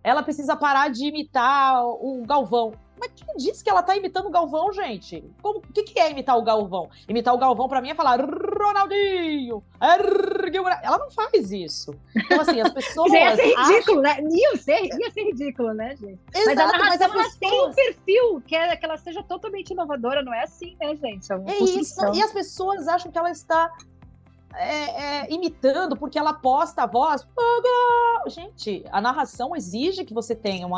Ela precisa parar de imitar o Galvão. Mas quem disse que ela tá imitando o Galvão, gente? O que é imitar o Galvão? Imitar o Galvão, pra mim, é falar Ronaldinho, ela não faz isso. Então, assim, as pessoas... Ia ser ridículo, né? Ia ser ridículo, né, gente? Exato, mas a narração, ela tem um perfil, que ela seja totalmente inovadora, não é assim, né, gente? Isso, e as pessoas acham que ela está imitando porque ela posta a voz. Gente, a narração exige que você tenha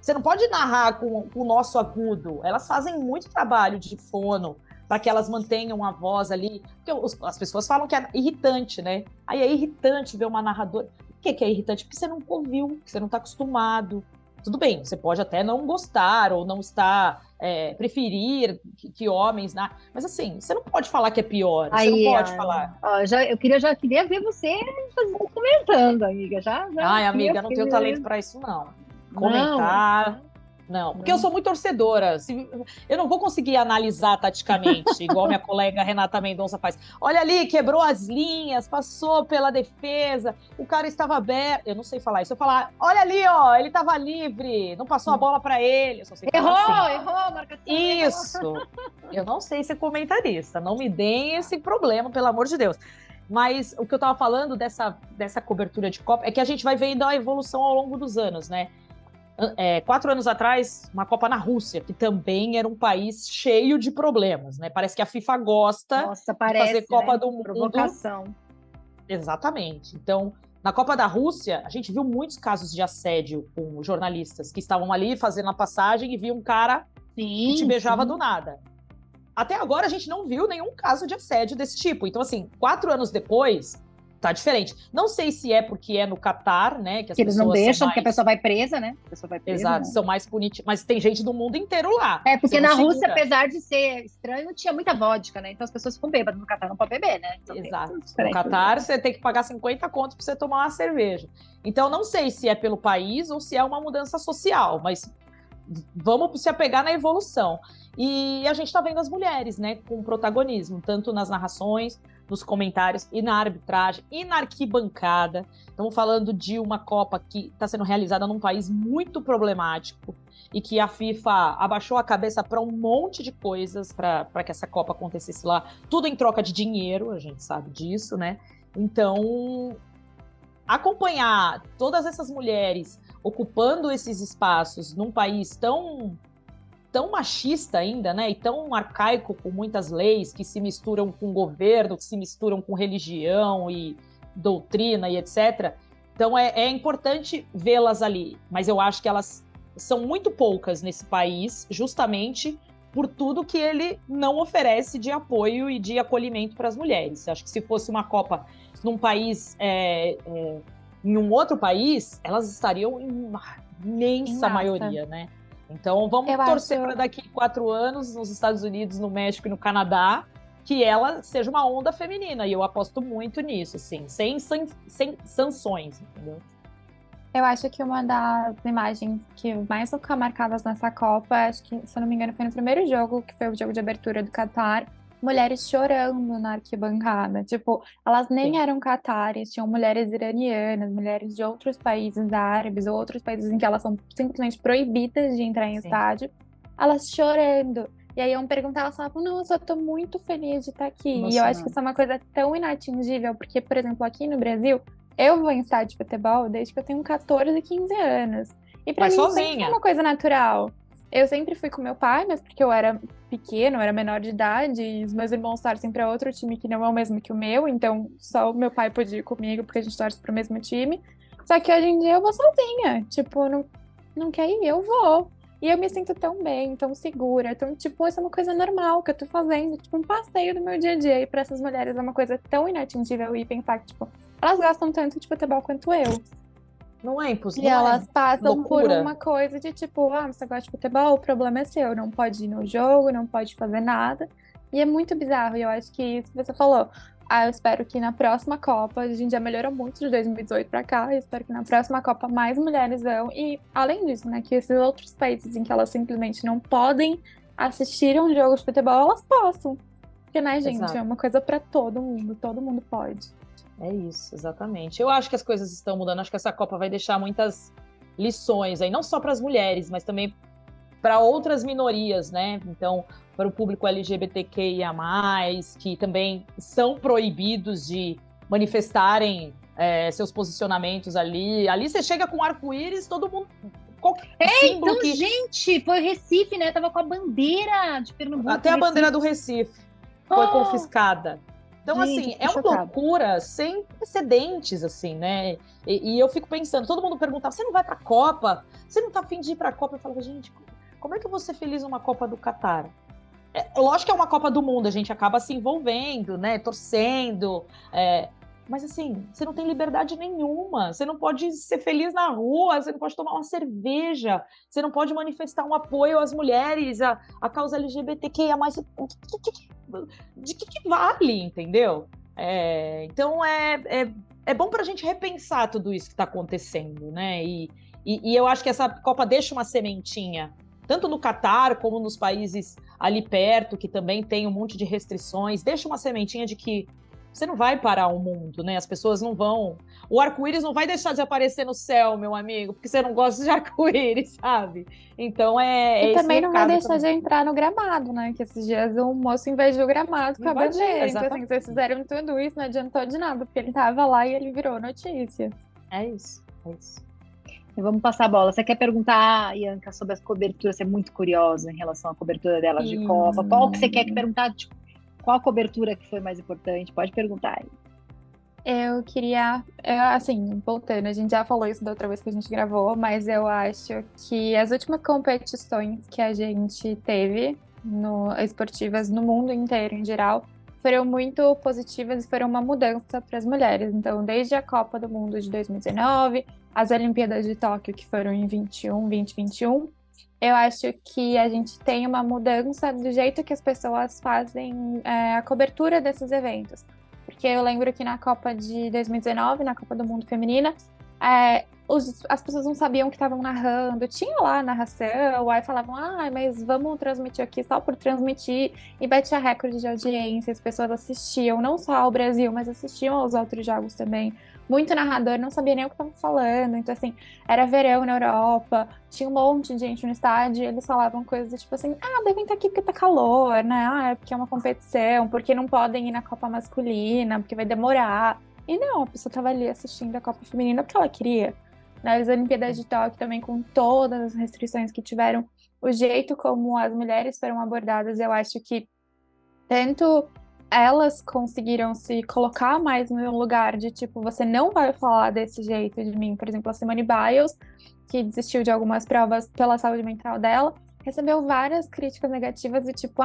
Você não pode narrar com o nosso agudo. Elas fazem muito trabalho de fono para que elas mantenham a voz ali. Porque as pessoas falam que é irritante, né? Aí é irritante ver uma narradora. Por que é irritante? Porque você nunca ouviu, porque você não está acostumado. Tudo bem, você pode até não gostar ou não estar, preferir que homens, né? Mas assim, você não pode falar que é pior, você não pode falar. Eu já queria ver você comentando, amiga. Ai, amiga, não tenho talento para isso, não. Comentar. Não, porque eu sou muito torcedora. Eu não vou conseguir analisar taticamente, igual minha colega Renata Mendonça faz. Olha ali, quebrou as linhas, passou pela defesa, o cara estava aberto. Eu não sei falar isso. Eu falar, olha ali, ó, ele estava livre, não passou a bola para ele. Eu só sei falar assim. Errou, marcação. Isso. Eu não sei ser comentarista. Não me deem esse problema, pelo amor de Deus. Mas o que eu estava falando dessa cobertura de Copa é que a gente vai vendo a evolução ao longo dos anos, né? 4 anos atrás, uma Copa na Rússia, que também era um país cheio de problemas, né? Parece que a FIFA gosta de fazer Copa do Mundo. Provocação. Exatamente. Então, na Copa da Rússia, a gente viu muitos casos de assédio com jornalistas que estavam ali fazendo a passagem e viu um cara que te beijava do nada. Até agora, a gente não viu nenhum caso de assédio desse tipo. Então, assim, 4 anos depois, tá diferente. Não sei se é porque é no Catar, né? Que eles não deixam, porque a pessoa vai presa, né? Exato, né? São mais punitivos. Mas tem gente do mundo inteiro lá. Porque na Rússia, apesar de ser estranho, tinha muita vodka, né? Então as pessoas ficam bêbadas. No Catar não pode beber, né? Então, exato. No Catar, você tem que pagar 50 contos pra você tomar uma cerveja. Então, não sei se é pelo país ou se é uma mudança social, mas vamos se apegar na evolução. E a gente tá vendo as mulheres, né? Com protagonismo, tanto nas narrações, nos comentários e na arbitragem e na arquibancada. Estamos falando de uma Copa que está sendo realizada num país muito problemático e que a FIFA abaixou a cabeça para um monte de coisas para que essa Copa acontecesse lá. Tudo em troca de dinheiro, a gente sabe disso, né? Então, acompanhar todas essas mulheres ocupando esses espaços num país tão machista ainda, né? E tão arcaico, com muitas leis que se misturam com governo, que se misturam com religião e doutrina e etc. Então é importante vê-las ali, mas eu acho que elas são muito poucas nesse país, justamente por tudo que ele não oferece de apoio e de acolhimento para as mulheres. Acho que se fosse uma Copa num país, em um outro país, elas estariam em uma imensa maioria, né? Então, vamos torcer para daqui 4 anos, nos Estados Unidos, no México e no Canadá, que ela seja uma onda feminina. E eu aposto muito nisso, assim, sem sanções, entendeu? Eu acho que uma das imagens que mais vão ficar marcadas nessa Copa, acho que, se eu não me engano, foi no primeiro jogo, que foi o jogo de abertura do Catar, mulheres chorando na arquibancada. Tipo, elas nem eram catares, tinham mulheres iranianas, mulheres de outros países árabes, ou outros países em que elas são simplesmente proibidas de entrar em estádio, elas chorando. E aí iam perguntar, elas falavam, não, eu só tô muito feliz de estar aqui. E eu acho que isso é uma coisa tão inatingível, porque, por exemplo, aqui no Brasil, eu vou em estádio de futebol desde que eu tenho 14, 15 anos. E pra mim sempre é uma coisa natural. Eu sempre fui com meu pai, mas porque eu era pequeno, eu era menor de idade, e os meus irmãos torcem para outro time que não é o mesmo que o meu, então só o meu pai podia ir comigo, porque a gente torce pro mesmo time. Só que hoje em dia eu vou sozinha, tipo, não quer ir, eu vou. E eu me sinto tão bem, tão segura, então, tipo, isso é uma coisa normal que eu tô fazendo, tipo, um passeio do meu dia a dia. E pra essas mulheres é uma coisa tão inatingível e pensar que, tipo, elas gostam tanto de futebol quanto eu. Não é impossível. E elas passam por uma coisa de tipo, você gosta de futebol, o problema é seu, não pode ir no jogo, não pode fazer nada. E é muito bizarro, e eu acho que isso que você falou. Eu espero que na próxima Copa, a gente já melhorou muito de 2018 pra cá, eu espero que na próxima Copa mais mulheres vão. E além disso, né, que esses outros países em que elas simplesmente não podem assistir a um jogo de futebol, elas possam. Porque, né, gente, é uma coisa pra todo mundo pode. É isso, exatamente. Eu acho que as coisas estão mudando, acho que essa Copa vai deixar muitas lições aí, não só para as mulheres, mas também para outras minorias, né? Então, para o público LGBTQIA+, que também são proibidos de manifestarem seus posicionamentos ali. Ali você chega com arco-íris, todo mundo... Então, gente, foi Recife, né? Tava com a bandeira de Pernambuco. Até a bandeira do Recife foi confiscada. Então, gente, assim, é uma loucura sem precedentes, assim, né? E eu fico pensando, todo mundo perguntava, você não vai pra Copa? Você não tá afim de ir pra Copa? Eu falava, gente, como é que eu vou ser feliz numa Copa do Catar? Lógico que é uma Copa do Mundo, a gente acaba se envolvendo, né? Torcendo. Mas assim, você não tem liberdade nenhuma, você não pode ser feliz na rua, você não pode tomar uma cerveja, você não pode manifestar um apoio às mulheres, a causa LGBTQIA+, de que vale, entendeu? Então é bom para a gente repensar tudo isso que está acontecendo, né? E eu acho que essa Copa deixa uma sementinha, tanto no Catar como nos países ali perto, que também tem um monte de restrições, deixa uma sementinha de que você não vai parar o mundo, né? As pessoas não vão... O arco-íris não vai deixar de aparecer no céu, meu amigo, porque você não gosta de arco-íris, sabe? Então E também não vai deixar de entrar no gramado, né? Que esses dias um moço invadiu o gramado com a bandeira. Então, assim, vocês fizeram tudo isso, não adiantou de nada, porque ele tava lá e ele virou notícia. É isso. E vamos passar a bola. Você quer perguntar, Ianca, sobre as coberturas? Você é muito curiosa em relação à cobertura delas de Copa. Qual que você quer perguntar? Qual a cobertura que foi mais importante? Pode perguntar aí. Eu queria, assim, voltando, a gente já falou isso da outra vez que a gente gravou, mas eu acho que as últimas competições que a gente teve esportivas no mundo inteiro, em geral, foram muito positivas e foram uma mudança para as mulheres. Então, desde a Copa do Mundo de 2019, as Olimpíadas de Tóquio, que foram em 2021, eu acho que a gente tem uma mudança do jeito que as pessoas fazem a cobertura desses eventos. Porque eu lembro que na Copa de 2019, na Copa do Mundo Feminina, as pessoas não sabiam o que estavam narrando. Tinha lá a narração, aí falavam, mas vamos transmitir aqui só por transmitir. E batia recorde de audiência, as pessoas assistiam, não só ao Brasil, mas assistiam aos outros jogos também. Muito narrador, não sabia nem o que estavam falando. Então, assim, era verão na Europa, tinha um monte de gente no estádio, e eles falavam coisas tipo assim, devem estar aqui porque tá calor, né? É porque é uma competição, porque não podem ir na Copa masculina, porque vai demorar. E não, a pessoa estava ali assistindo a Copa Feminina porque ela queria. Nas Olimpíadas de Tóquio também, com todas as restrições que tiveram, o jeito como as mulheres foram abordadas, eu acho que tanto elas conseguiram se colocar mais no lugar de, tipo, você não vai falar desse jeito de mim. Por exemplo, a Simone Biles, que desistiu de algumas provas pela saúde mental dela, recebeu várias críticas negativas de tipo,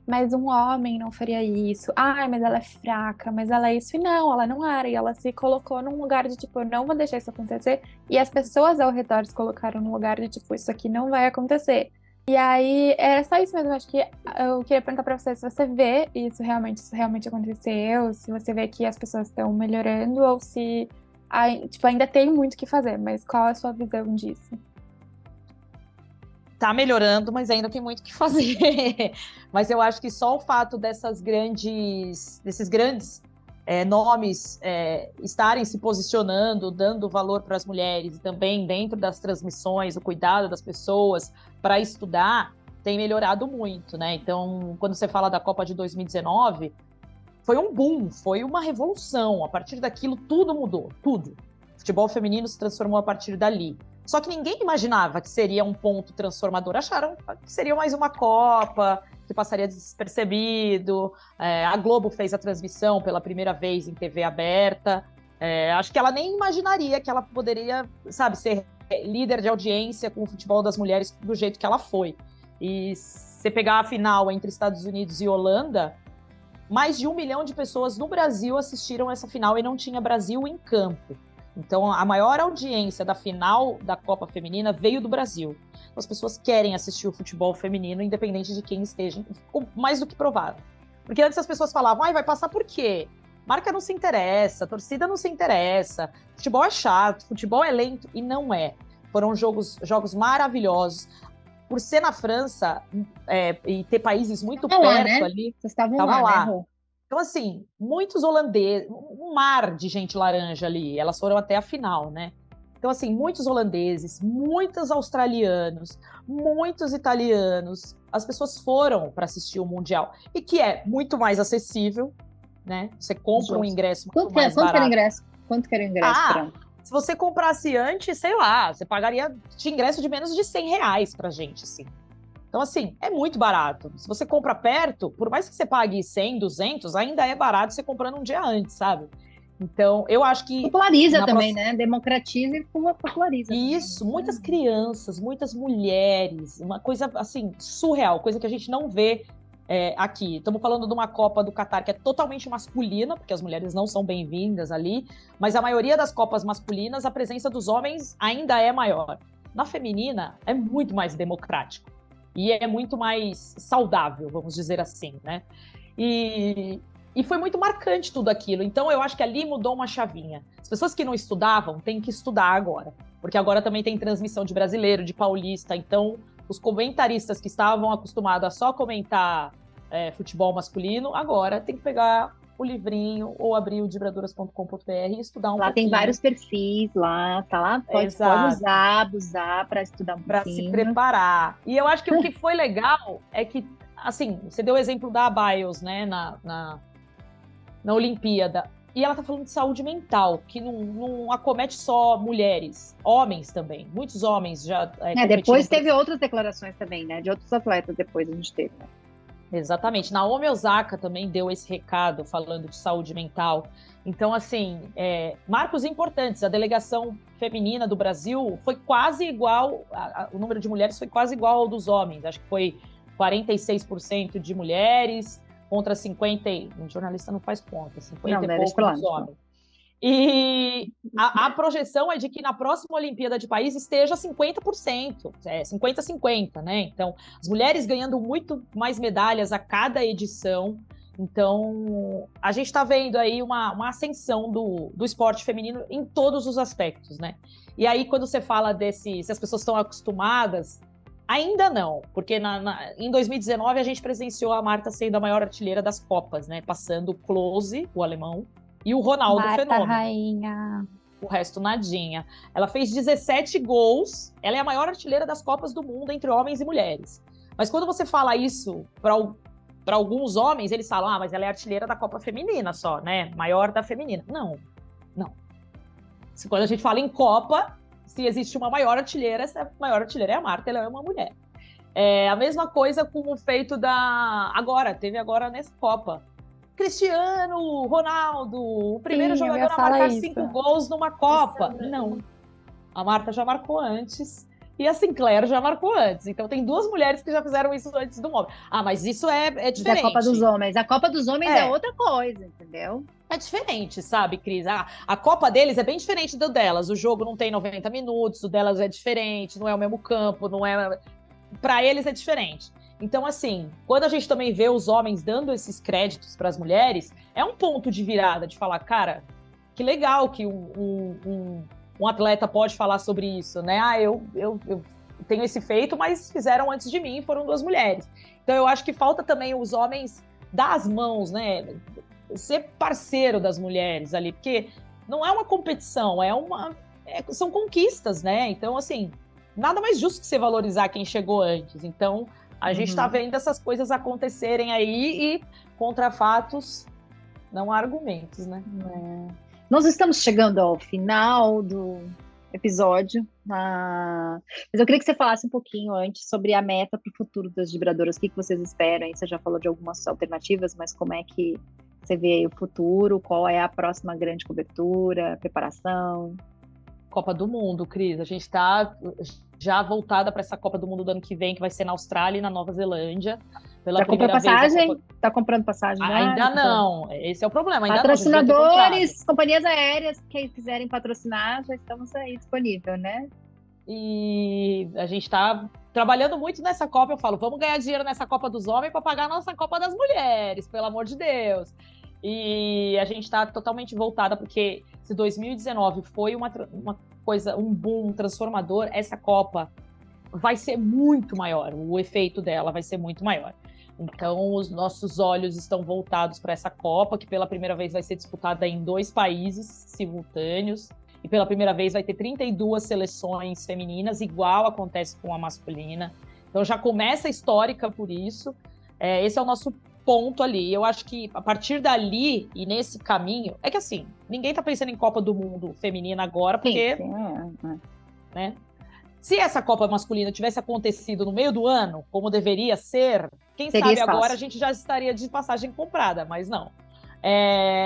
mas um homem não faria isso, mas ela é fraca, mas ela é isso, e não, ela não era, e ela se colocou num lugar de tipo, eu não vou deixar isso acontecer, e as pessoas ao redor se colocaram num lugar de tipo, isso aqui não vai acontecer. E aí, era só isso mesmo, acho que eu queria perguntar pra você se você vê isso realmente aconteceu, se você vê que as pessoas estão melhorando, ou se ainda tem muito o que fazer, mas qual é a sua visão disso? Tá melhorando, mas ainda tem muito o que fazer. Mas eu acho que só o fato desses grandes nomes estarem se posicionando, dando valor para as mulheres, e também dentro das transmissões, o cuidado das pessoas para estudar, tem melhorado muito, né? Então, quando você fala da Copa de 2019, foi um boom, foi uma revolução. A partir daquilo, tudo mudou, tudo. O futebol feminino se transformou a partir dali. Só que ninguém imaginava que seria um ponto transformador. Acharam que seria mais uma Copa, que passaria despercebido. A Globo fez a transmissão pela primeira vez em TV aberta. Acho que ela nem imaginaria que ela poderia, ser líder de audiência com o futebol das mulheres do jeito que ela foi. E se você pegar a final entre Estados Unidos e Holanda, mais de 1 milhão de pessoas no Brasil assistiram essa final e não tinha Brasil em campo. Então, a maior audiência da final da Copa Feminina veio do Brasil. As pessoas querem assistir o futebol feminino, independente de quem esteja, mais do que provável. Porque antes as pessoas falavam, vai passar por quê? Marca não se interessa, torcida não se interessa, futebol é chato, futebol é lento, e não é. Foram jogos maravilhosos. Por ser na França e ter países muito perto lá, né? ali... Vocês estavam lá, né, Rô? Então, assim, muitos holandeses, um mar de gente laranja ali, elas foram até a final, né? Então, assim, muitos holandeses, muitos australianos, muitos italianos, as pessoas foram para assistir o Mundial, e que é muito mais acessível, né? Você compra um ingresso muito mais barato. Quanto que era o ingresso? Se você comprasse antes, sei lá, você pagaria de ingresso de menos de R$100 pra gente, assim. Então, assim, é muito barato. Se você compra perto, por mais que você pague 100, 200, ainda é barato você comprando um dia antes, sabe? Então, eu acho que... Populariza também, né? Democratiza e populariza. Isso, muitas crianças, muitas mulheres, uma coisa, assim, surreal, coisa que a gente não vê aqui. Estamos falando de uma Copa do Catar que é totalmente masculina, porque as mulheres não são bem-vindas ali, mas a maioria das Copas masculinas, a presença dos homens ainda é maior. Na feminina, é muito mais democrático e é muito mais saudável, vamos dizer assim, né? E foi muito marcante tudo aquilo. Então, eu acho que ali mudou uma chavinha. As pessoas que não estudavam têm que estudar agora, porque agora também tem transmissão de brasileiro, de paulista. Então, os comentaristas que estavam acostumados a só comentar futebol masculino, agora tem que pegar o livrinho ou abrir o dibradoras.com.br e estudar um pouquinho. Lá tem vários perfis, lá, tá lá, pode abusar para estudar um pouquinho. Para se preparar. E eu acho que o que foi legal é que, assim, você deu o exemplo da Biles, né, na Olimpíada. E ela tá falando de saúde mental, que não acomete só mulheres, homens também. Muitos homens já... depois teve outras declarações também, né? De outros atletas depois a gente teve, né? Exatamente. Naomi Osaka também deu esse recado falando de saúde mental. Então, assim, marcos importantes. A delegação feminina do Brasil foi quase igual, o número de mulheres foi quase igual ao dos homens. Acho que foi 46% de mulheres contra 50%. Um jornalista não faz conta, 50% e pouco dos homens. E a projeção é de que na próxima Olimpíada de Paris esteja 50%, 50-50, né? Então, as mulheres ganhando muito mais medalhas a cada edição. Então, a gente está vendo aí uma ascensão do esporte feminino em todos os aspectos, né? E aí, quando você fala se as pessoas estão acostumadas, ainda não, porque em 2019 a gente presenciou a Marta sendo a maior artilheira das Copas, né? Passando o Klose, o alemão, e o Ronaldo Marta, Fenômeno. rainha. O resto, nadinha. Ela fez 17 gols. Ela é a maior artilheira das Copas do Mundo entre homens e mulheres. Mas quando você fala isso para alguns homens, eles falam, mas ela é artilheira da Copa Feminina só, né? Maior da feminina. Não. Quando a gente fala em Copa, se existe uma maior artilheira, essa maior artilheira é a Marta, ela é uma mulher. A mesma coisa com o feito teve agora nessa Copa. Cristiano Ronaldo, o primeiro jogador a marcar 5 gols numa Copa. Não. A Marta já marcou antes e a Sinclair já marcou antes. Então tem 2 mulheres que já fizeram isso antes do homem. Mas isso é diferente. A Copa dos Homens. A Copa dos Homens é outra coisa, entendeu? É diferente, sabe, Cris? A Copa deles é bem diferente do delas. O jogo não tem 90 minutos, o delas é diferente, não é o mesmo campo, não é... Para eles é diferente. Então, assim, quando a gente também vê os homens dando esses créditos para as mulheres, é um ponto de virada, de falar, cara, que legal que um atleta pode falar sobre isso, né? Eu tenho esse feito, mas fizeram antes de mim, foram 2 mulheres. Então, eu acho que falta também os homens dar as mãos, né? Ser parceiro das mulheres ali, porque não é uma competição, são conquistas, né? Então, assim, nada mais justo que você valorizar quem chegou antes. Então, a gente está vendo essas coisas acontecerem aí e contra fatos não há argumentos, né? Nós estamos chegando ao final do episódio, mas eu queria que você falasse um pouquinho antes sobre a meta para o futuro das vibradoras. O que vocês esperam? Aí você já falou de algumas alternativas, mas como é que você vê aí o futuro? Qual é a próxima grande cobertura, preparação? Copa do Mundo, Cris. A gente está já voltada para essa Copa do Mundo do ano que vem, que vai ser na Austrália e na Nova Zelândia. Já comprou passagem? Está comprando passagem já? Ainda não. Esse é o problema. Ainda Patrocinadores, companhias aéreas que quiserem patrocinar, já estamos aí disponível, né? E a gente está trabalhando muito nessa Copa. Eu falo, vamos ganhar dinheiro nessa Copa dos Homens para pagar a nossa Copa das Mulheres, pelo amor de Deus. E a gente está totalmente voltada, porque se 2019 foi uma coisa, um boom transformador, essa Copa vai ser muito maior, o efeito dela vai ser muito maior. Então, os nossos olhos estão voltados para essa Copa, que pela primeira vez vai ser disputada em 2 países simultâneos, e pela primeira vez vai ter 32 seleções femininas, igual acontece com a masculina. Então, já começa histórica por isso. Esse é o nosso ponto ali. Eu acho que a partir dali e nesse caminho, é que assim, ninguém tá pensando em Copa do Mundo feminina agora, porque né? Se essa Copa masculina tivesse acontecido no meio do ano, como deveria ser, quem sabe espaço. Agora a gente já estaria de passagem comprada, mas não.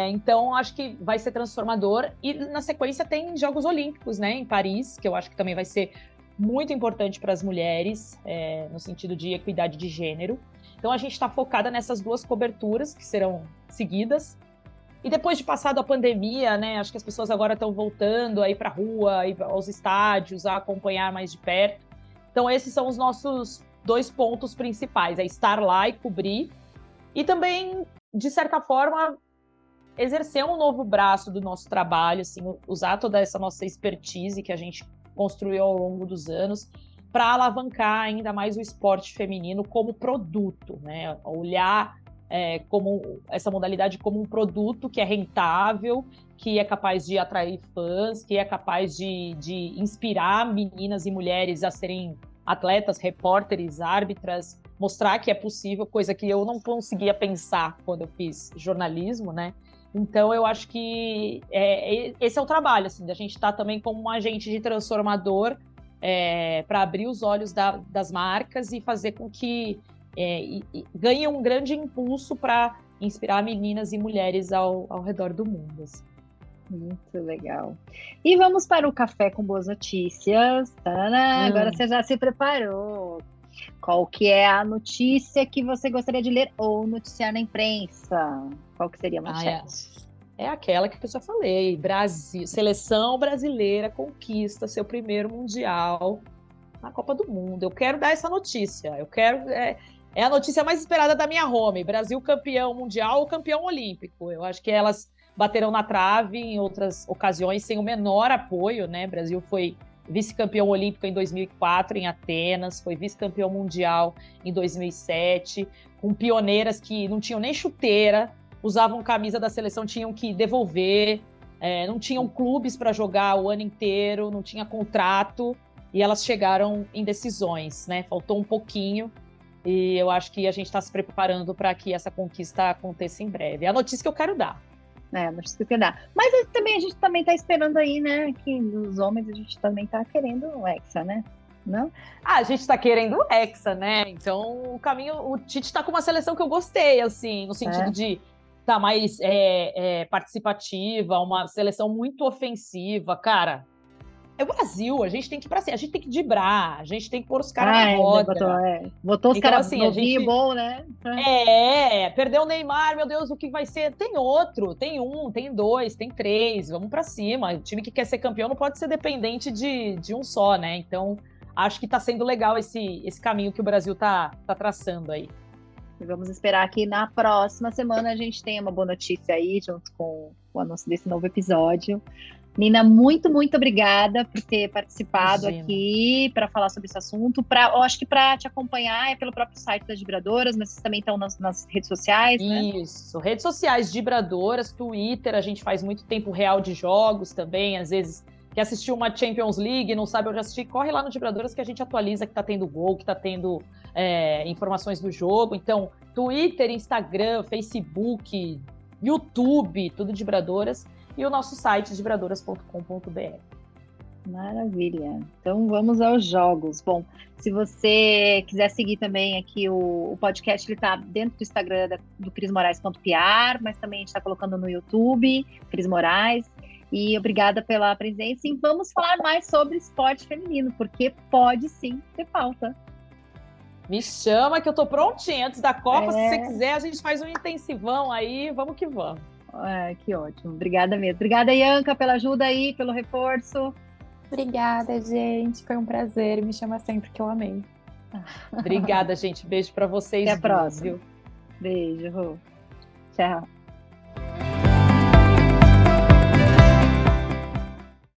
Então, acho que vai ser transformador. E na sequência tem Jogos Olímpicos, né, em Paris, que eu acho que também vai ser muito importante para as mulheres, no sentido de equidade de gênero. Então, a gente está focada nessas 2 coberturas que serão seguidas. E depois de passado a pandemia, né, acho que as pessoas agora estão voltando aí para a rua, aí aos estádios, a acompanhar mais de perto. Então, esses são os nossos 2 pontos principais, é estar lá e cobrir. E também, de certa forma, exercer um novo braço do nosso trabalho, assim, usar toda essa nossa expertise que a gente construiu ao longo dos anos para alavancar ainda mais o esporte feminino como produto, né? Olhar como essa modalidade como um produto que é rentável, que é capaz de atrair fãs, que é capaz de inspirar meninas e mulheres a serem atletas, repórteres, árbitras, mostrar que é possível, coisa que eu não conseguia pensar quando eu fiz jornalismo, né? Então, eu acho que esse é o trabalho, assim, da gente estar também como um agente de transformador para abrir os olhos das marcas e fazer com que ganhe um grande impulso para inspirar meninas e mulheres ao redor do mundo. Assim. Muito legal. E vamos para o Café com Boas Notícias. Agora você já se preparou. Qual que é a notícia que você gostaria de ler ou noticiar na imprensa? Qual que seria a manchete? É aquela que eu já falei. Brasil, seleção brasileira conquista seu primeiro mundial na Copa do Mundo. Eu quero dar essa notícia. Eu quero... É a notícia mais esperada da minha home. Brasil campeão mundial ou campeão olímpico. Eu acho que elas bateram na trave em outras ocasiões sem o menor apoio, né? Brasil foi vice-campeão olímpico em 2004 em Atenas, foi vice-campeão mundial em 2007, com pioneiras que não tinham nem chuteira, usavam camisa da seleção, tinham que devolver, não tinham clubes para jogar o ano inteiro, não tinha contrato, e elas chegaram em decisões, né? Faltou um pouquinho, e eu acho que a gente está se preparando para que essa conquista aconteça em breve. É a notícia que eu quero dar. A notícia que eu quero dar. Mas também, a gente também está esperando aí, né, que os homens a gente também está querendo o Hexa, né? Não? A gente está querendo o Hexa, né? Então, o Tite está com uma seleção que eu gostei, assim, no sentido de estar mais participativa, uma seleção muito ofensiva, cara. É o Brasil, a gente tem que ir pra cima, a gente tem que driblar, a gente tem que pôr os caras na roda. Botou os então, caras assim, novinho bom, né? Perdeu o Neymar, meu Deus, o que vai ser? Tem outro, tem 1, tem 2, tem 3, vamos pra cima. O time que quer ser campeão não pode ser dependente de um só, né? Então, acho que tá sendo legal esse caminho que o Brasil tá traçando aí. E vamos esperar que na próxima semana a gente tenha uma boa notícia aí, junto com o anúncio desse novo episódio. Nina, muito, muito obrigada por ter participado aqui para falar sobre esse assunto. Eu acho que para te acompanhar é pelo próprio site das Vibradoras, mas vocês também estão nas redes sociais, né? Isso, redes sociais Vibradoras, Twitter, a gente faz muito tempo real de jogos também, às vezes quer assistir uma Champions League, não sabe onde assistir, corre lá no Vibradoras que a gente atualiza que tá tendo gol, que tá tendo informações do jogo. Então, Twitter, Instagram, Facebook, YouTube, tudo de Vibradoras. E o nosso site, vibradoras.com.br. Maravilha. Então vamos aos jogos. Bom, se você quiser seguir também aqui o podcast, ele está dentro do Instagram do crismorais.pr, mas também a gente está colocando no YouTube, Cris Morais. E obrigada pela presença. E vamos falar mais sobre esporte feminino, porque pode sim ter pauta. Me chama que eu tô prontinha antes da Copa. Se você quiser, a gente faz um intensivão aí. Vamos que vamos. Que ótimo, obrigada mesmo. Obrigada, Ianca, pela ajuda aí, pelo reforço. Obrigada, gente. Foi um prazer. Me chama sempre que eu amei. Obrigada, gente. Beijo para vocês. Até a próxima. Beijo, Rô. Tchau.